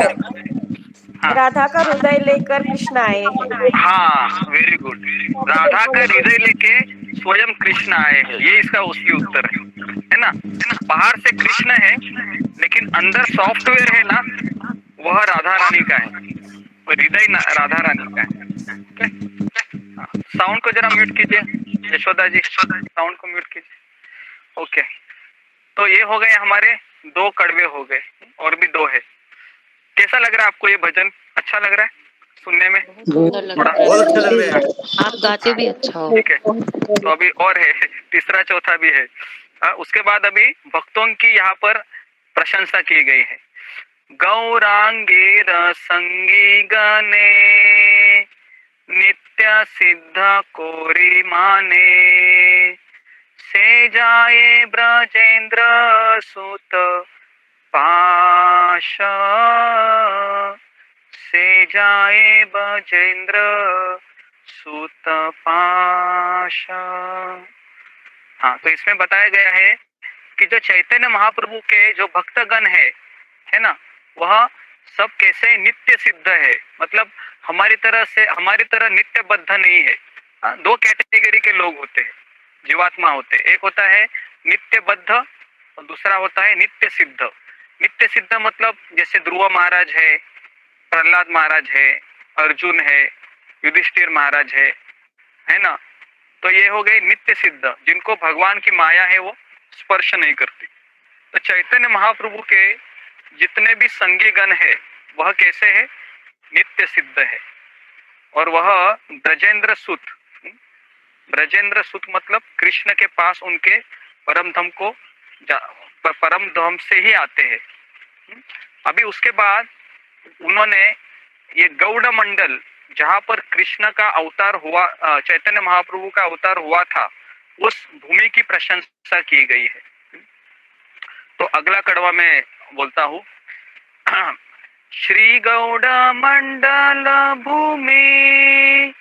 हाँ। राधा का हृदय लेकर कृष्ण आए हैं। हाँ, वेरी गुड। राधा का हृदय लेके स्वयं कृष्ण आए हैं, ये इसका उसकी उत्तर है ना। बाहर से कृष्ण है लेकिन अंदर सॉफ्टवेयर है ना, वह राधा रानी का है, हृदय राधा रानी का है। साउंड को जरा म्यूट कीजिए यशोदा जी, साउंड को म्यूट कीजिए। ओके, तो ये हो गए हमारे 2 कड़वे हो गए, और भी 2 है। कैसा लग रहा है आपको ये भजन? अच्छा लग रहा है सुनने में? बहुत अच्छा लग रहा है। आप गाते भी अच्छा हो। ठीक है, तो अभी और है, तीसरा चौथा भी है। उसके बाद अभी भक्तों की यहाँ पर प्रशंसा की गई है। गौरांगे रसंगी गने नित्य सिद्ध कोरी माने से जाए ब्रजेंद्र सुत पाश, से जाए ब्रजेंद्र सुत पाश। हाँ, तो इसमें बताया गया है कि जो चैतन्य महाप्रभु के जो भक्तगण है ना, वह सब कैसे नित्य सिद्ध है, मतलब हमारी तरह नित्यबद्ध नहीं है। 2 कैटेगरी के लोग होते हैं, जीवात्मा होते हैं। एक होता है नित्यबद्ध और दूसरा होता है नित्य सिद्ध। नित्य सिद्ध मतलब जैसे ध्रुव महाराज है, प्रहलाद महाराज है, अर्जुन है, युधिष्ठिर महाराज है ना। तो ये हो गए नित्य सिद्ध, जिनको भगवान की माया है वो स्पर्श नहीं करती। तो चैतन्य महाप्रभु के जितने भी संगी गण है वह कैसे है? नित्य सिद्ध है। और वह ब्रजेंद्र सुत, ब्रजेंद्र सुत मतलब कृष्ण के पास उनके परम धाम से ही आते हैं। अभी उसके बाद उन्होंने ये गौड़ मंडल, जहाँ पर कृष्ण का अवतार हुआ, चैतन्य महाप्रभु का अवतार हुआ था, उस भूमि की प्रशंसा की गई है। तो अगला कड़वा मैं बोलता हूँ। श्री गौड़ मंडल भूमि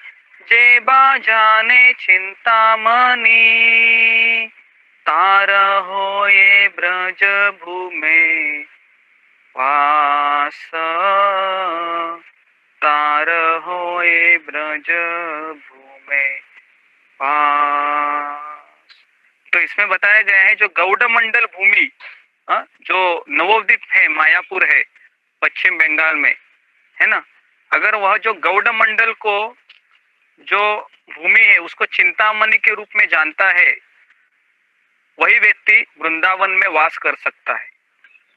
जे बाजाने चिंतामणि, तार होए ब्रज भूमि वास, तार होए ब्रज भूमि पास। तो इसमें बताया गया है जो गौड़ मंडल भूमि, जो नवोद्वीप है, मायापुर है पश्चिम बंगाल में, है ना। अगर वह जो गौड़ मंडल को जो भूमि है उसको चिंतामणि के रूप में जानता है, वही व्यक्ति वृंदावन में वास कर सकता है।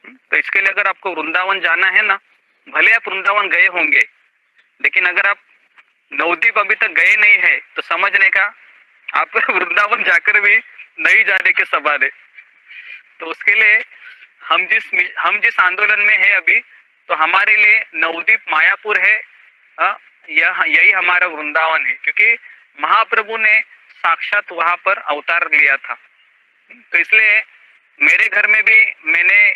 तो इसके लिए अगर आपको वृंदावन जाना है ना, भले आप वृंदावन गए होंगे, लेकिन अगर आप नवद्वीप अभी तक गए नहीं है तो समझने का आप वृंदावन जाकर भी नहीं जाने के सवाल है। तो उसके लिए हम जिस आंदोलन में है अभी, तो हमारे लिए नवद्वीप मायापुर है, यही हमारा वृंदावन है, क्योंकि महाप्रभु ने साक्षात वहां पर अवतार लिया था। तो इसलिए मेरे घर में भी मैंने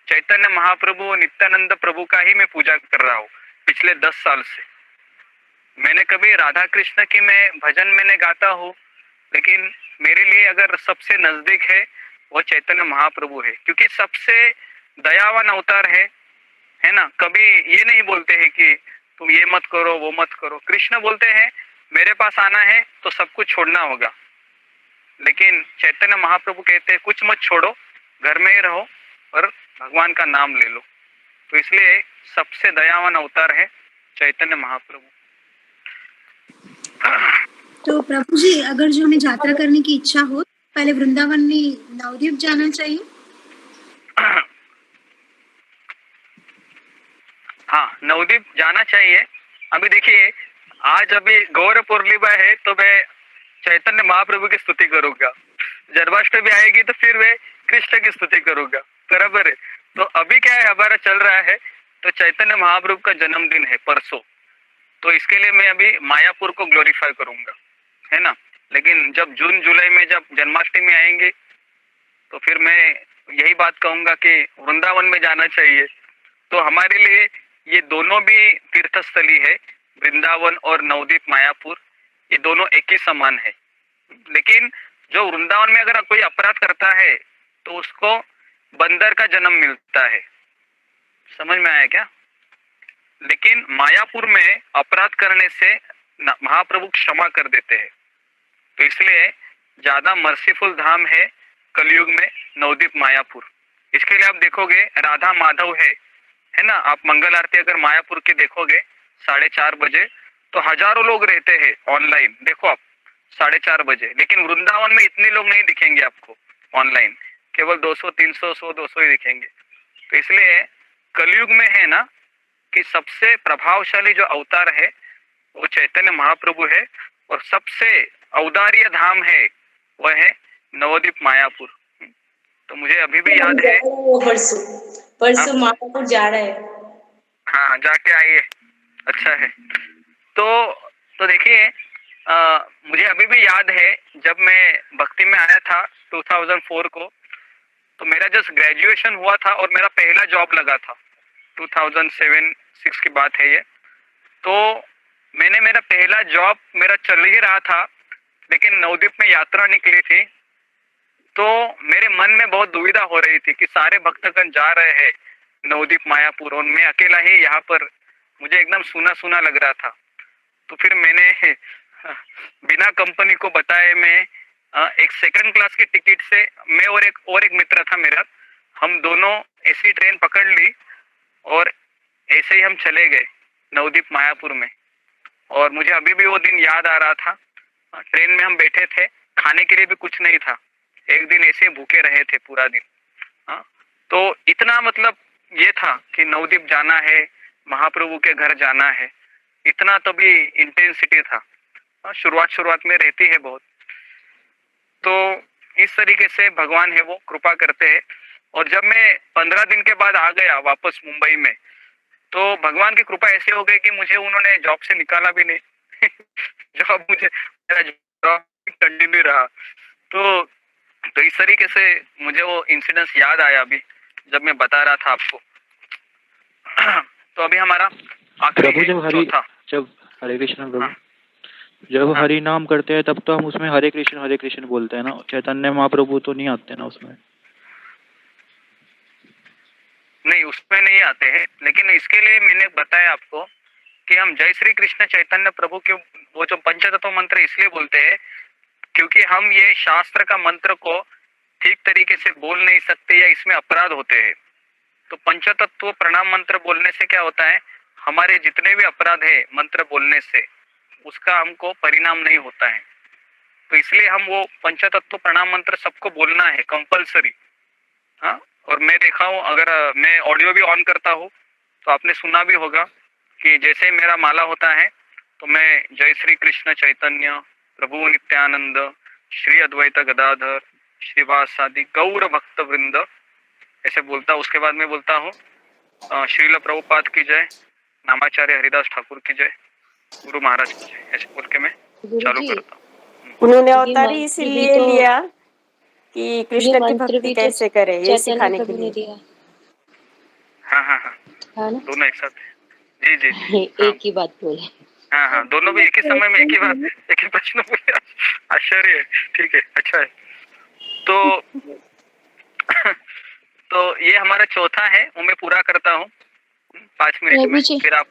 चैतन्य महाप्रभु नित्यानंद प्रभु का ही मैं पूजा कर रहा हूँ पिछले 10 साल से। मैंने कभी राधा कृष्ण की मैं भजन मैंने गाता हूँ, लेकिन मेरे लिए अगर सबसे नजदीक है वो चैतन्य महाप्रभु है, क्योंकि सबसे दयावान अवतार है ना। कभी ये नहीं बोलते हैं कि तुम ये मत करो वो मत करो। कृष्ण बोलते हैं मेरे पास आना है तो सब कुछ छोड़ना होगा, लेकिन चैतन्य महाप्रभु कहते हैं कुछ मत छोड़ो, घर में ही रहो और भगवान का नाम ले लो। तो इसलिए सबसे दयावान अवतार है चैतन्य महाप्रभु। तो प्रभु जी, अगर जो हमें यात्रा करने की इच्छा हो, पहले वृंदावन में नवद्वीप जाना चाहिए? हाँ, नवद्वीप जाना चाहिए। अभी देखिए, आज अभी गौर पूर्णिमा है तो मैं चैतन्य महाप्रभु की स्तुति करूंगा, जन्माष्टमी आएगी तो फिर मैं कृष्ण की स्तुति करूंगा, बराबर है। तो अभी क्या है, हमारा चल रहा है तो चैतन्य महाप्रभु का जन्मदिन है परसों, तो इसके लिए मैं अभी मायापुर को ग्लोरीफाई करूंगा, है ना। लेकिन जब जून जुलाई में जब जन्माष्टमी आएंगे तो फिर मैं यही बात कहूंगा कि वृंदावन में जाना चाहिए। तो हमारे लिए ये दोनों भी तीर्थस्थली है, वृंदावन और नवद्वीप मायापुर, ये दोनों एक ही समान है। लेकिन जो वृंदावन में अगर कोई अपराध करता है तो उसको बंदर का जन्म मिलता है, समझ में आया क्या। लेकिन मायापुर में अपराध करने से महाप्रभु क्षमा कर देते हैं, तो इसलिए ज्यादा मर्सीफुल धाम है कलयुग में नवद्वीप मायापुर। इसके लिए आप देखोगे राधा माधव है ना। आप मंगल आरती अगर मायापुर के देखोगे 4:30 बजे तो हजारों लोग रहते हैं ऑनलाइन, देखो आप 4:30 बजे। लेकिन वृंदावन में इतने लोग नहीं दिखेंगे आपको ऑनलाइन, केवल 200 300 100 200 ही दिखेंगे। तो इसलिए कलयुग में है ना कि सबसे प्रभावशाली जो अवतार है वो चैतन्य महाप्रभु है, और सबसे औदार्य धाम है वह है नवद्वीप मायापुर। तो मुझे अभी भी याद है, परसों मायापुर जा रहे हैं। हाँ जाके आइए, अच्छा है। तो देखिए, मुझे अभी भी याद है जब मैं भक्ति में आया था 2004 को, तो मेरा जस्ट ग्रेजुएशन हुआ था और मेरा पहला जॉब लगा था, 2007-6 की बात है ये। तो मैंने मेरा पहला जॉब मेरा चल ही रहा था, लेकिन नवद्वीप में यात्रा निकली थी, तो मेरे मन में बहुत दुविधा हो रही थी कि सारे भक्तगण जा रहे हैं नवद्वीप मायापुर और मैं अकेला ही यहाँ पर, मुझे एकदम सूना सूना लग रहा था। तो फिर मैंने बिना कंपनी को बताए मैं एक सेकंड क्लास की टिकट से, मैं और एक मित्र था मेरा, हम दोनों ऐसी ट्रेन पकड़ ली और ऐसे ही हम चले गए नवद्वीप मायापुर में। और मुझे अभी भी वो दिन याद आ रहा था। ट्रेन में हम बैठे थे, खाने के लिए भी कुछ नहीं था, एक दिन ऐसे भूखे रहे थे पूरा दिन। हाँ, तो इतना मतलब ये था कि नवद्वीप जाना है, महाप्रभु के घर जाना है, इतना तो भी इंटेंसिटी था। शुरुआत में रहती है बहुत। तो इस तरीके से भगवान है वो कृपा करते हैं। और जब मैं 15 दिन के बाद आ गया वापस मुंबई में, तो भगवान की कृपा ऐसे हो गई कि मुझे उन्होंने जॉब से निकाला भी नहीं जॉब मुझे, मेरा जॉब कंटिन्यू रहा। तो इस तरीके से मुझे वो इंसिडेंस याद आया अभी जब मैं बता रहा था आपको। तो अभी हमारा आखिरी जब हरे कृष्ण प्रभु, जब हरि नाम करते हैं तब तो हम उसमें हरे कृष्ण बोलते हैं ना, चैतन्य महाप्रभु तो नहीं आते ना उसमें? नहीं, उसमें नहीं आते हैं। लेकिन इसके लिए मैंने बताया आपको कि हम जय श्री कृष्ण चैतन्य प्रभु के वो जो पंचतत्व मंत्र इसलिए बोलते हैं क्योंकि हम ये शास्त्र का मंत्र को ठीक तरीके से बोल नहीं सकते या इसमें अपराध होते हैं। तो पंचतत्व प्रणाम मंत्र बोलने से क्या होता है, हमारे जितने भी अपराध है मंत्र बोलने से उसका हमको परिणाम नहीं होता है। तो इसलिए हम वो पंचतत्व प्रणाम मंत्र सबको बोलना है कंपलसरी। हाँ, और मैं देखा हूँ, अगर मैं ऑडियो भी ऑन करता हूँ तो आपने सुना भी होगा कि जैसे मेरा माला होता है तो मैं जय श्री कृष्ण चैतन्य प्रभु नित्यानंद श्री अद्वैत गदाधर श्रीवासादि गौर भक्त वृंद ऐसे बोलता हूँ। उसके बाद मैं बोलता हूँ श्रील प्रभुपाद की जय, नामाचार्य हरिदास ठाकुर की जय, गुरु महाराज की जय, ऐसे बोल के मैं चालू करता हूँ। उन्होंने अवतार इसीलिए लिया कि कृष्ण की भक्ति कैसे करे, ये सिखाने के लिए। हाँ, दोनों एक साथ। जी एक ही बात बोले। हाँ, दोनों भी एक ही समय में एक ही बात, एक ही प्रश्न बोले। आश्चर्य है, ठीक है, अच्छा है। तो तो ये हमारा चौथा है, वो मैं पूरा करता हूँ 5 मिनट में, प्रभु जी, फिर आप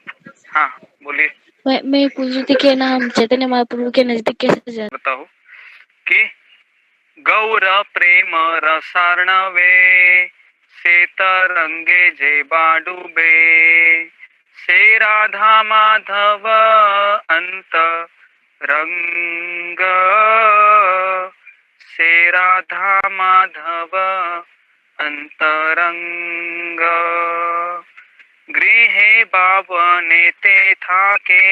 हाँ बोलिए। मैं पूछ रही थी कि ना हम चैतन्य महाप्रभु के नजदीक कैसे जाते? बताओ कि गौर प्रेम रसार्णवे सेतरंगे जे बाडुबे से राधा माधव अंत रंग से राधा माधव अंतरंग गृहे बावने ते थाके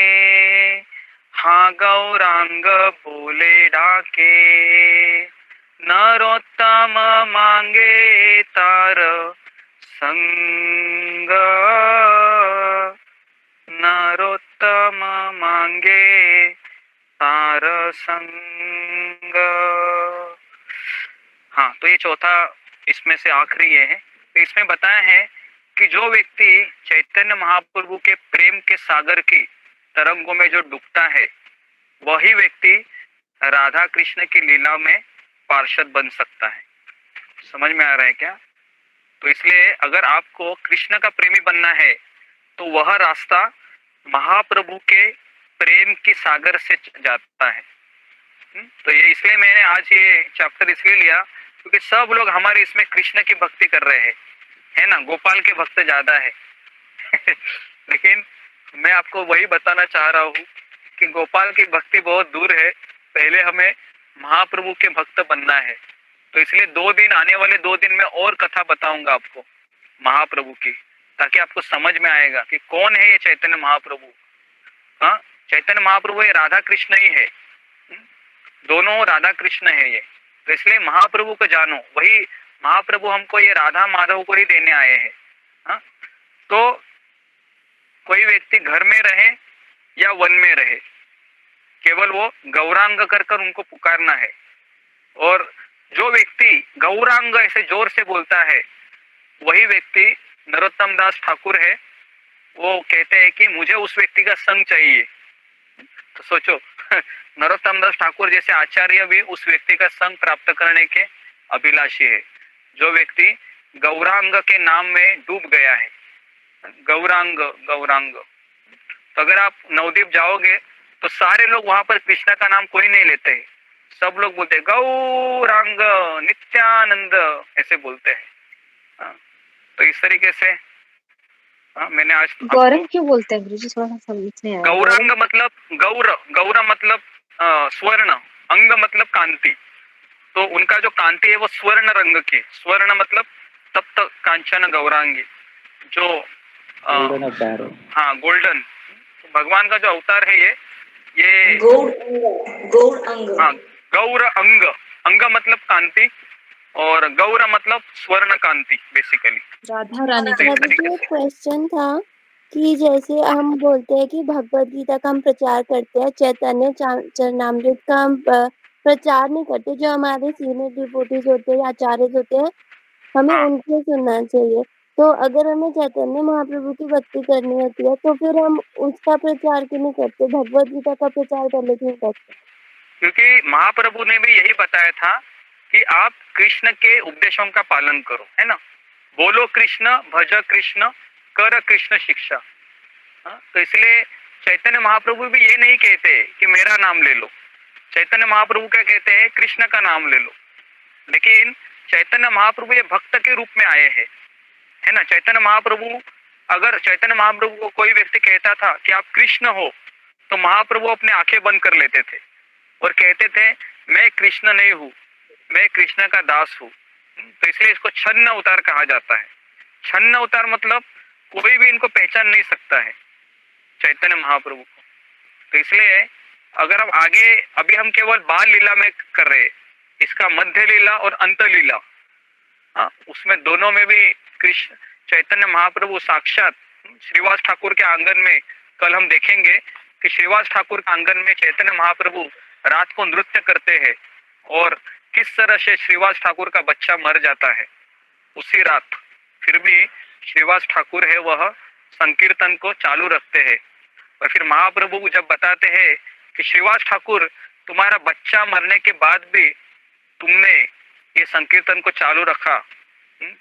हाँ गौरांग बोले डाके नरोत्तम मांगे तार संग नरोत्तम मांगे तार संग। हाँ, तो ये चौथा इसमें से आखिरी ये है। तो इसमें बताया है कि जो व्यक्ति चैतन्य महाप्रभु के प्रेम के सागर की तरंगों में जो डूबता है, वही व्यक्ति राधा कृष्ण की लीला में पार्षद बन सकता है। समझ में आ रहा है क्या? तो इसलिए अगर आपको कृष्ण का प्रेमी बनना है तो वह रास्ता महाप्रभु के प्रेम की सागर से जाता है। तो ये इसलिए मैंने आज ये चैप्टर इसलिए लिया क्योंकि सब लोग हमारे इसमें कृष्ण की भक्ति कर रहे हैं, है ना, गोपाल के भक्त ज्यादा है लेकिन मैं आपको वही बताना चाह रहा हूँ कि गोपाल की भक्ति बहुत दूर है, पहले हमें महाप्रभु के भक्त बनना है। तो इसलिए 2 दिन, आने वाले 2 दिन में और कथा बताऊंगा आपको महाप्रभु की, ताकि आपको समझ में आएगा कि कौन है ये चैतन्य महाप्रभु। हाँ, चैतन्य महाप्रभु ये राधा कृष्ण ही है, दोनों राधा कृष्ण है ये। तो इसलिए महाप्रभु को जानो, वही महाप्रभु हमको ये राधा माधव को ही देने आए हैं। हाँ, तो कोई व्यक्ति घर में रहे या वन में रहे, केवल वो गौरांग कर कर उनको पुकारना है। और जो व्यक्ति गौरांग ऐसे जोर से बोलता है, वही व्यक्ति नरोत्तम दास ठाकुर है, वो कहते हैं कि मुझे उस व्यक्ति का संग चाहिए। तो सोचो नरोत्तम दास ठाकुर जैसे आचार्य भी उस व्यक्ति का संग प्राप्त करने के अभिलाषी है, जो व्यक्ति गौरांग के नाम में डूब गया है। गौरांग गौरांग। तो अगर आप नवद्वीप जाओगे तो सारे लोग वहां पर कृष्ण का नाम कोई नहीं लेते हैं, सब लोग बोलते हैं गौरांग नित्यानंद, ऐसे बोलते हैं। तो इस तरीके से मैंने आज गौरंग क्यों बोलते हैं गुरुजी, थोड़ा समझ नहीं आया। गौरांग मतलब गौर मतलब स्वर्ण, अंग मतलब कांति। तो उनका जो कांति है वो स्वर्ण रंग की, स्वर्ण मतलब तप्त कांचन गौरांगी, जो हाँ गोल्डन। भगवान का जो अवतार है ये गौर अंग। हाँ, गौर अंग, अंग मतलब कांति और गौर मतलब स्वर्ण कांति बेसिकली। राधा रानी तो इस तरीके से क्वेश्चन था कि जैसे हम बोलते हैं कि भगवत गीता का हम प्रचार करते हैं, चैतन्य चरणामृत का हम प्रचार नहीं करते, जो हमारे सीनियर डिवोटीज होते हैं, आचार्य होते हैं, हमें उनसे सुनना चाहिए। तो अगर हमें चैतन्य महाप्रभु की भक्ति करनी होती है तो फिर हम उसका प्रचार क्यों नहीं करते, भगवत गीता का प्रचार पहले क्यों करते? क्योंकि महाप्रभु ने भी यही बताया था कि आप कृष्ण के उपदेशों का पालन करो, है ना, बोलो कृष्ण, भज कृष्ण, कर कृष्ण शिक्षा। तो इसलिए चैतन्य महाप्रभु भी ये नहीं कहते कि मेरा नाम ले लो, चैतन्य महाप्रभु क्या कहते हैं, कृष्ण का नाम ले लो। लेकिन चैतन्य महाप्रभु ये भक्त के रूप में आए हैं, है ना। चैतन्य महाप्रभु, अगर चैतन्य महाप्रभु को कोई व्यक्ति कहता था कि आप कृष्ण हो, तो महाप्रभु अपने आंखें बंद कर लेते थे और कहते थे मैं कृष्ण नहीं हूँ, मैं कृष्ण का दास हूँ। तो इसलिए इसको छन्न अवतार कहा जाता है। छन्न अवतार मतलब कोई भी इनको पहचान नहीं सकता है, चैतन्य महाप्रभु को। तो इसलिए अगर हम आगे, अभी हम केवल बाल लीला में कर रहे हैं, इसका मध्य लीला और अंत लीला, उसमें दोनों में भी कृष्ण चैतन्य महाप्रभु साक्षात श्रीवास ठाकुर के आंगन में, कल हम देखेंगे कि श्रीवास ठाकुर के आंगन में चैतन्य महाप्रभु रात को नृत्य करते हैं और किस तरह से श्रीवास ठाकुर का बच्चा मर जाता है उसी रात। फिर भी श्रीवास ठाकुर है वह संकीर्तन को चालू रखते हैं। और फिर महाप्रभु जब बताते हैं कि श्रीवास ठाकुर तुम्हारा बच्चा मरने के बाद भी तुमने ये संकीर्तन को चालू रखा,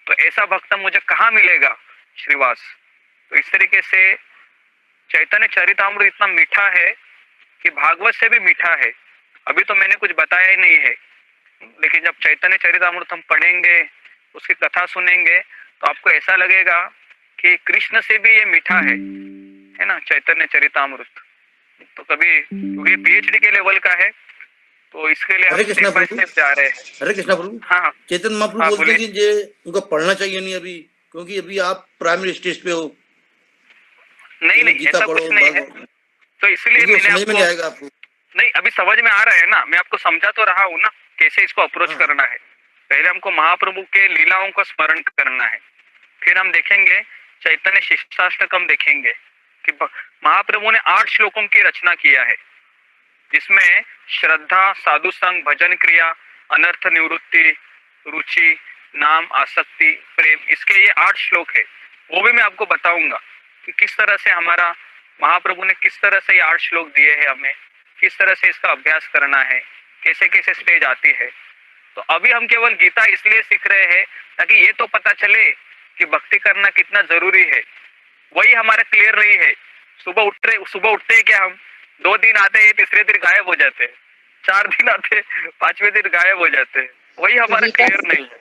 तो ऐसा भक्त मुझे कहाँ मिलेगा श्रीवास। तो इस तरीके से चैतन्य चरितामृत इतना मीठा है कि भागवत से भी मीठा है। अभी तो मैंने कुछ बताया ही नहीं है, लेकिन जब चैतन्य चरितामृत हम पढ़ेंगे, उसकी कथा सुनेंगे, तो आपको ऐसा लगेगा कि कृष्ण से भी ये मीठा है ना चैतन्य चरितामृत। तो कभी क्योंकि पीएचडी के लेवल का है, तो इसके लिए हम स्टेप बाय स्टेप जा रहे हैं। हरे कृष्णा प्रभु। हाँ चैतन्य महाप्रभु बोलते हैं कि ये उनको पढ़ना चाहिए नहीं अभी, क्योंकि अभी आप प्राइमरी स्टेज पे हो। नहीं ऐसा कुछ नहीं है, तो इसलिए मैंने समझ में नहीं आएगा आपको। नहीं, अभी समझ में आ रहा है ना, मैं आपको समझा तो रहा हूँ ना कैसे इसको अप्रोच करना है। पहले हमको महाप्रभु के लीलाओं का स्मरण करना है, फिर हम देखेंगे चैतन्य शिष्टाष्टकम देखेंगे कि महाप्रभु ने 8 श्लोकों की रचना किया है, जिसमें श्रद्धा, साधु संग, भजन क्रिया, अनर्थ निवृत्ति, रुचि, नाम, आसक्ति, प्रेम, इसके ये 8 श्लोक है। वो भी मैं आपको बताऊंगा कि किस तरह से हमारा महाप्रभु ने किस तरह से ये 8 श्लोक दिए हैं हमें, किस तरह से इसका अभ्यास करना है, कैसे कैसे स्टेज आती है। तो अभी हम केवल गीता इसलिए सीख रहे हैं ताकि ये तो पता चले कि भक्ति करना कितना जरूरी है। वही हमारा क्लियर नहीं है। सुबह उठते हैं क्या हम, 2 दिन आते हैं, तीसरे दिन गायब हो जाते हैं, 4 दिन आते हैं, 5वें दिन गायब हो जाते हैं, वही हमारा क्लियर नहीं है।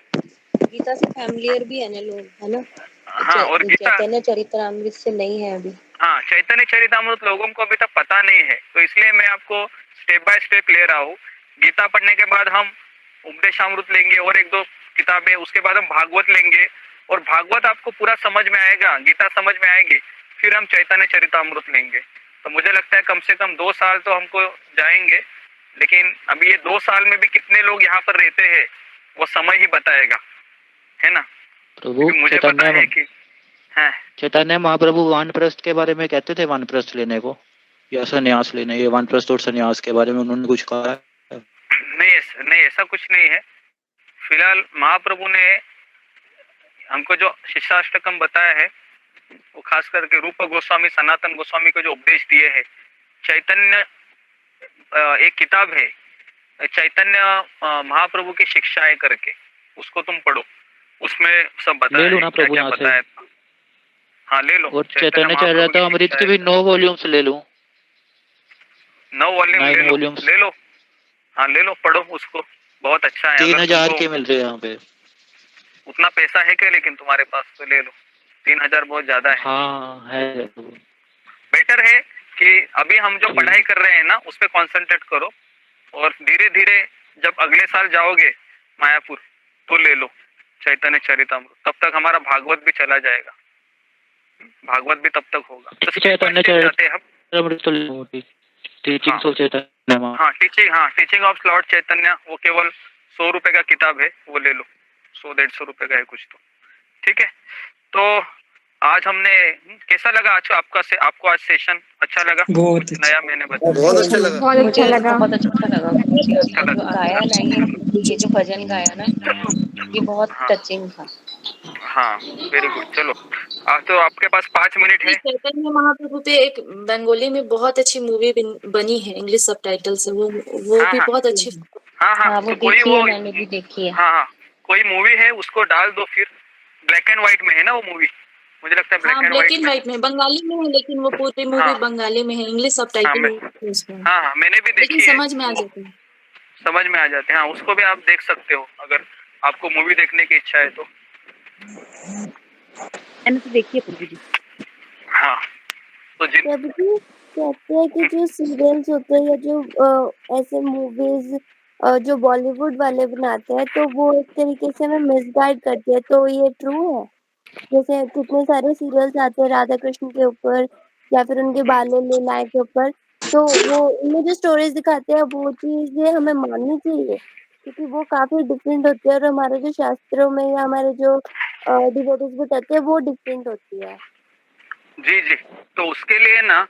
गीता से फैमिलियर भी है ना लोग, है ना। हाँ, और गीता चैतन्य चरितामृत से नहीं है अभी। हाँ, चैतन्य चरितामृत लोगों को अभी तक पता नहीं है, तो इसलिए मैं आपको स्टेप बाय स्टेप ले रहा हूँ। गीता पढ़ने के बाद हम उपदेशामृत लेंगे और 1-2 किताबें, उसके बाद हम भागवत लेंगे, और भागवत आपको पूरा समझ में आएगा, गीता समझ में आएगी, फिर हम चैतन्य चरितामृत लेंगे। तो मुझे लगता है कम से कम 2 साल तो हमको जाएंगे, लेकिन अभी ये 2 साल में भी कितने लोग यहाँ पर रहते हैं वो समय ही बताएगा, है ना प्रभु। मुझे पता है कि चैतन्य महाप्रभु वानप्रस्थ के बारे में कहते थे, वानप्रस्थ लेने को या संन्यास लेने, ये वानप्रस्थ और संन्यास के बारे में उन्होंने कुछ कहा है? नहीं, ऐसा कुछ नहीं है। फिलहाल महाप्रभु ने हमको जो शिष्टाष्टकम बताया है वो खास करके रूप गोस्वामी, सनातन गोस्वामी को जो उपदेश दिए हैं। चैतन्य एक किताब है चैतन्य महाप्रभु की शिक्षाएं करके, उसको तुम पढ़ो, उसमें सब बताया है क्या क्या बताया था। हाँ, ले लो। और चैतन्य चरितामृत के भी 9 वॉल्यूम्स ले लूं? 9 वॉल्यूम ले लो। हाँ, ले लो, पढ़ो उसको, बहुत अच्छा है। 3000 के मिल रहे हैं यहाँ पे। उतना पैसा है क्या लेकिन तुम्हारे पास? तो ले लो, 3000 बहुत ज्यादा है। हाँ है। बेटर है कि अभी हम जो पढ़ाई कर रहे हैं ना उस पर कॉन्सेंट्रेट करो, और धीरे धीरे जब अगले साल जाओगे मायापुर तो ले लो चैतन्य चरितामृत। तब तक हमारा भागवत भी चला जाएगा, भागवत भी तब तक होगा। तो चैतन्य चरितामृत टीचिंग्स ऑफ चैतन्य। हाँ, टीचिंग ऑफ लॉर्ड चैतन्य, वो केवल 100 रुपए का किताब है, वो ले लो। 100-150 रुपए का है कुछ तो। ठीक है, तो आज हमने, कैसा लगा आज आपको आज सेशन? अच्छा लगा? बहुत नया मैंने बताया, बहुत अच्छा लगा। बहुत अच्छा लगा। गाया ना, ये जो भजन गाया ना, ये बहुत टचिंग था। हाँ, वेरी गुड। चलो, आज तो आपके पास 5 मिनट है। चैतन्य महाप्रभु पे एक बंगाली में बहुत अच्छी मूवी बनी है, इंग्लिश सबटाइटल से, वो भी बहुत अच्छी। हाँ, वो तो कोई देखी है, मैंने भी देखी है। हाँ, कोई मूवी है उसको डाल दो, फिर ब्लैक एंड व्हाइट में है ना वो मूवी, मुझे लगता है ब्लैक एंड व्हाइट में, बंगाली में है, लेकिन वो पूरी मूवी बंगाली में है, इंग्लिश सबटाइटल है उसमें। हाँ, मैंने भी देखी है, समझ में आ जाती है। समझ में आ जाते हैं। हाँ, उसको भी आप देख सकते हो अगर आपको मूवी देखने की इच्छा है तो। मैंने तो देखी है प्रभु जी। हाँ, तो प्रभु जी कहते हैं कि जो सीरियल्स होते हैं या जो ऐसे मूवीज जो बॉलीवुड वाले बनाते हैं, तो वो एक तरीके से हमें मिसगाइड करती है, तो ये ट्रू है? जैसे कितने सारे सीरियल्स आते हैं राधा कृष्ण के ऊपर या फिर उनके बाल लीलाएं के ऊपर, तो वो उनमें जो स्टोरीज दिखाते हैं वो चीजें हमें माननी चाहिए, क्योंकि वो काफी डिफरेंट होती है, और हमारे जो शास्त्रों में या हमारे जो डिवोटीज बताते हैं वो डिफरेंट होती है। जी, तो उसके लिए ना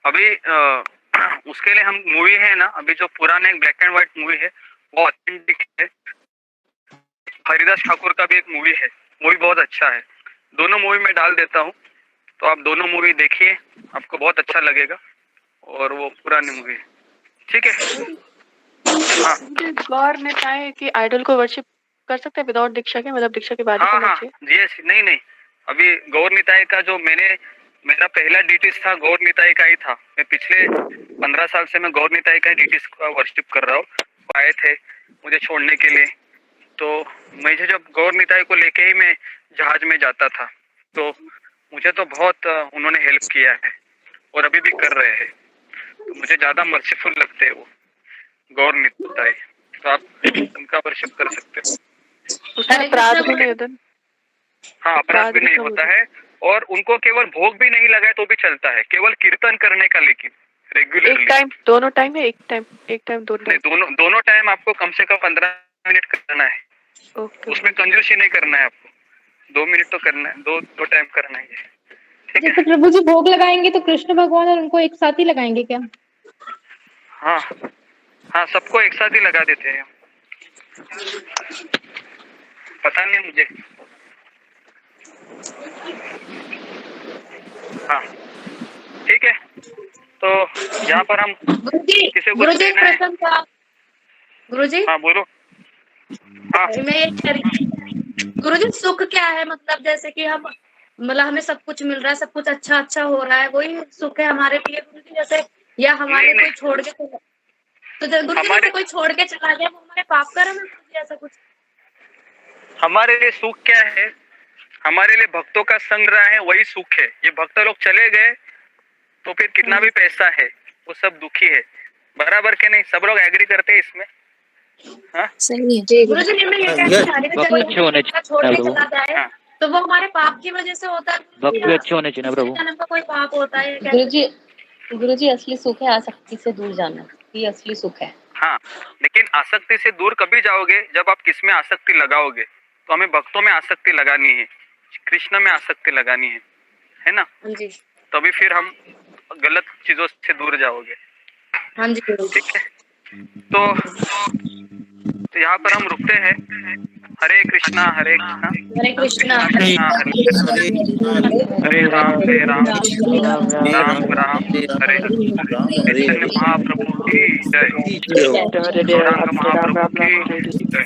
अभी उसके लिए हम मूवी है ना, अभी जो पुराने ब्लैक एंड व्हाइट मूवी है वो ऑथेंटिक है। हरिदास ठाकुर का भी एक मूवी है, वो भी बहुत अच्छा है। दोनों मूवी में डाल देता हूँ, तो आप दोनों मूवी देखिए, आपको बहुत अच्छा लगेगा। और वो पुरानी मूवी है, ठीक है। हाँ, गौर में पाए कि आइडल को वर्शिप कर सकते हैं विदाउट दीक्षा के, मतलब दीक्षा के बाद ही हाँ करना हाँ चाहिए? यस, नहीं अभी गौर निताई का जो मेरा पहला डीटीज था गौर निताई का ही था। मैं पिछले 15 साल से मैं गौर निताई का डीटीज का वर्शिप कर रहा हूँ। आए थे मुझे छोड़ने के लिए, तो मुझे जब गौर निताई को लेके ही मैं जहाज में जाता था, तो मुझे तो बहुत उन्होंने हेल्प किया है और अभी भी कर रहे हैं। तो मुझे ज्यादा मर्सीफुल लगते हैं वो गौर निताई, तो आप उनका वर्शिप कर सकते हो। उसमें अपराध भी नहीं होता? हाँ, अपराध भी नहीं होता है, और उनको केवल भोग भी नहीं लगाए तो भी चलता है, केवल कीर्तन करने का, लेकिन रेगुलरली। एक टाइम, दोनों टाइम है? एक टाइम दोनों टाइम आपको कम से कम 15 मिनट करना है। ओके। उसमें कंजूसी नहीं करना है आपको, 2 मिनट तो करना है, दो टाइम करना है। ठीक है। जैसे प्रभु जी भोग लगाएंगे तो कृष्ण भगवान और उनको एक साथ ही लगाएंगे क्या? हाँ, सबको एक साथ ही लगा देते हैं। पता नहीं मुझे। हाँ ठीक है, तो यहाँ पर हम किसी को गुरुजी एक प्रश्न था। गुरुजी, हाँ बोलो। हाँ मैं ये कह रही थी, गुरुजी सुख क्या है? मतलब जैसे कि हम, मतलब हमें सब कुछ मिल रहा है, सब कुछ अच्छा हो रहा है, वही सुख है हमारे लिए गुरुजी? जैसे या हमारे कोई छोड़ के चला, तो गुरुजी जैसे कोई छोड़ के चला गया वो हमारे पाप कर्म है गुरुजी, ऐसा कुछ? हमारे लिए सुख क्या है? हमारे लिए भक्तों का संग रहा है, वही सुख है। ये भक्त लोग चले गए तो फिर कितना भी पैसा है वो सब दुखी है, बराबर के नहीं? सब लोग एग्री करते हैं इसमें? हाँ सही है गुरुजी। मैं ये कह रही अच्छे छोड़ के चला जाए तो वो हमारे पाप की वजह से होता है? भक्त भी अच्छे होने चाहिए ना प्रभु। जन्म का कोई पाप होता है? गुरुजी असली सुख है आसक्ति से दूर जाना, ये असली सुख है। हाँ, लेकिन आसक्ति से दूर कभी जाओगे जब आप किस में आसक्ति लगाओगे? तो हमें भक्तों में आसक्ति लगानी है, कृष्ण में आसक्ति लगानी है ना? जी। तभी फिर हम गलत चीजों से दूर जाओगे। हाँ जी। ठीक है, तो यहाँ पर हम रुकते हैं। हरे कृष्णा हरे कृष्णा हरे कृष्णा हरे राम राम राम हरे चैतन्य महाप्रभु की जय, गौरांग महाप्रभु की जय।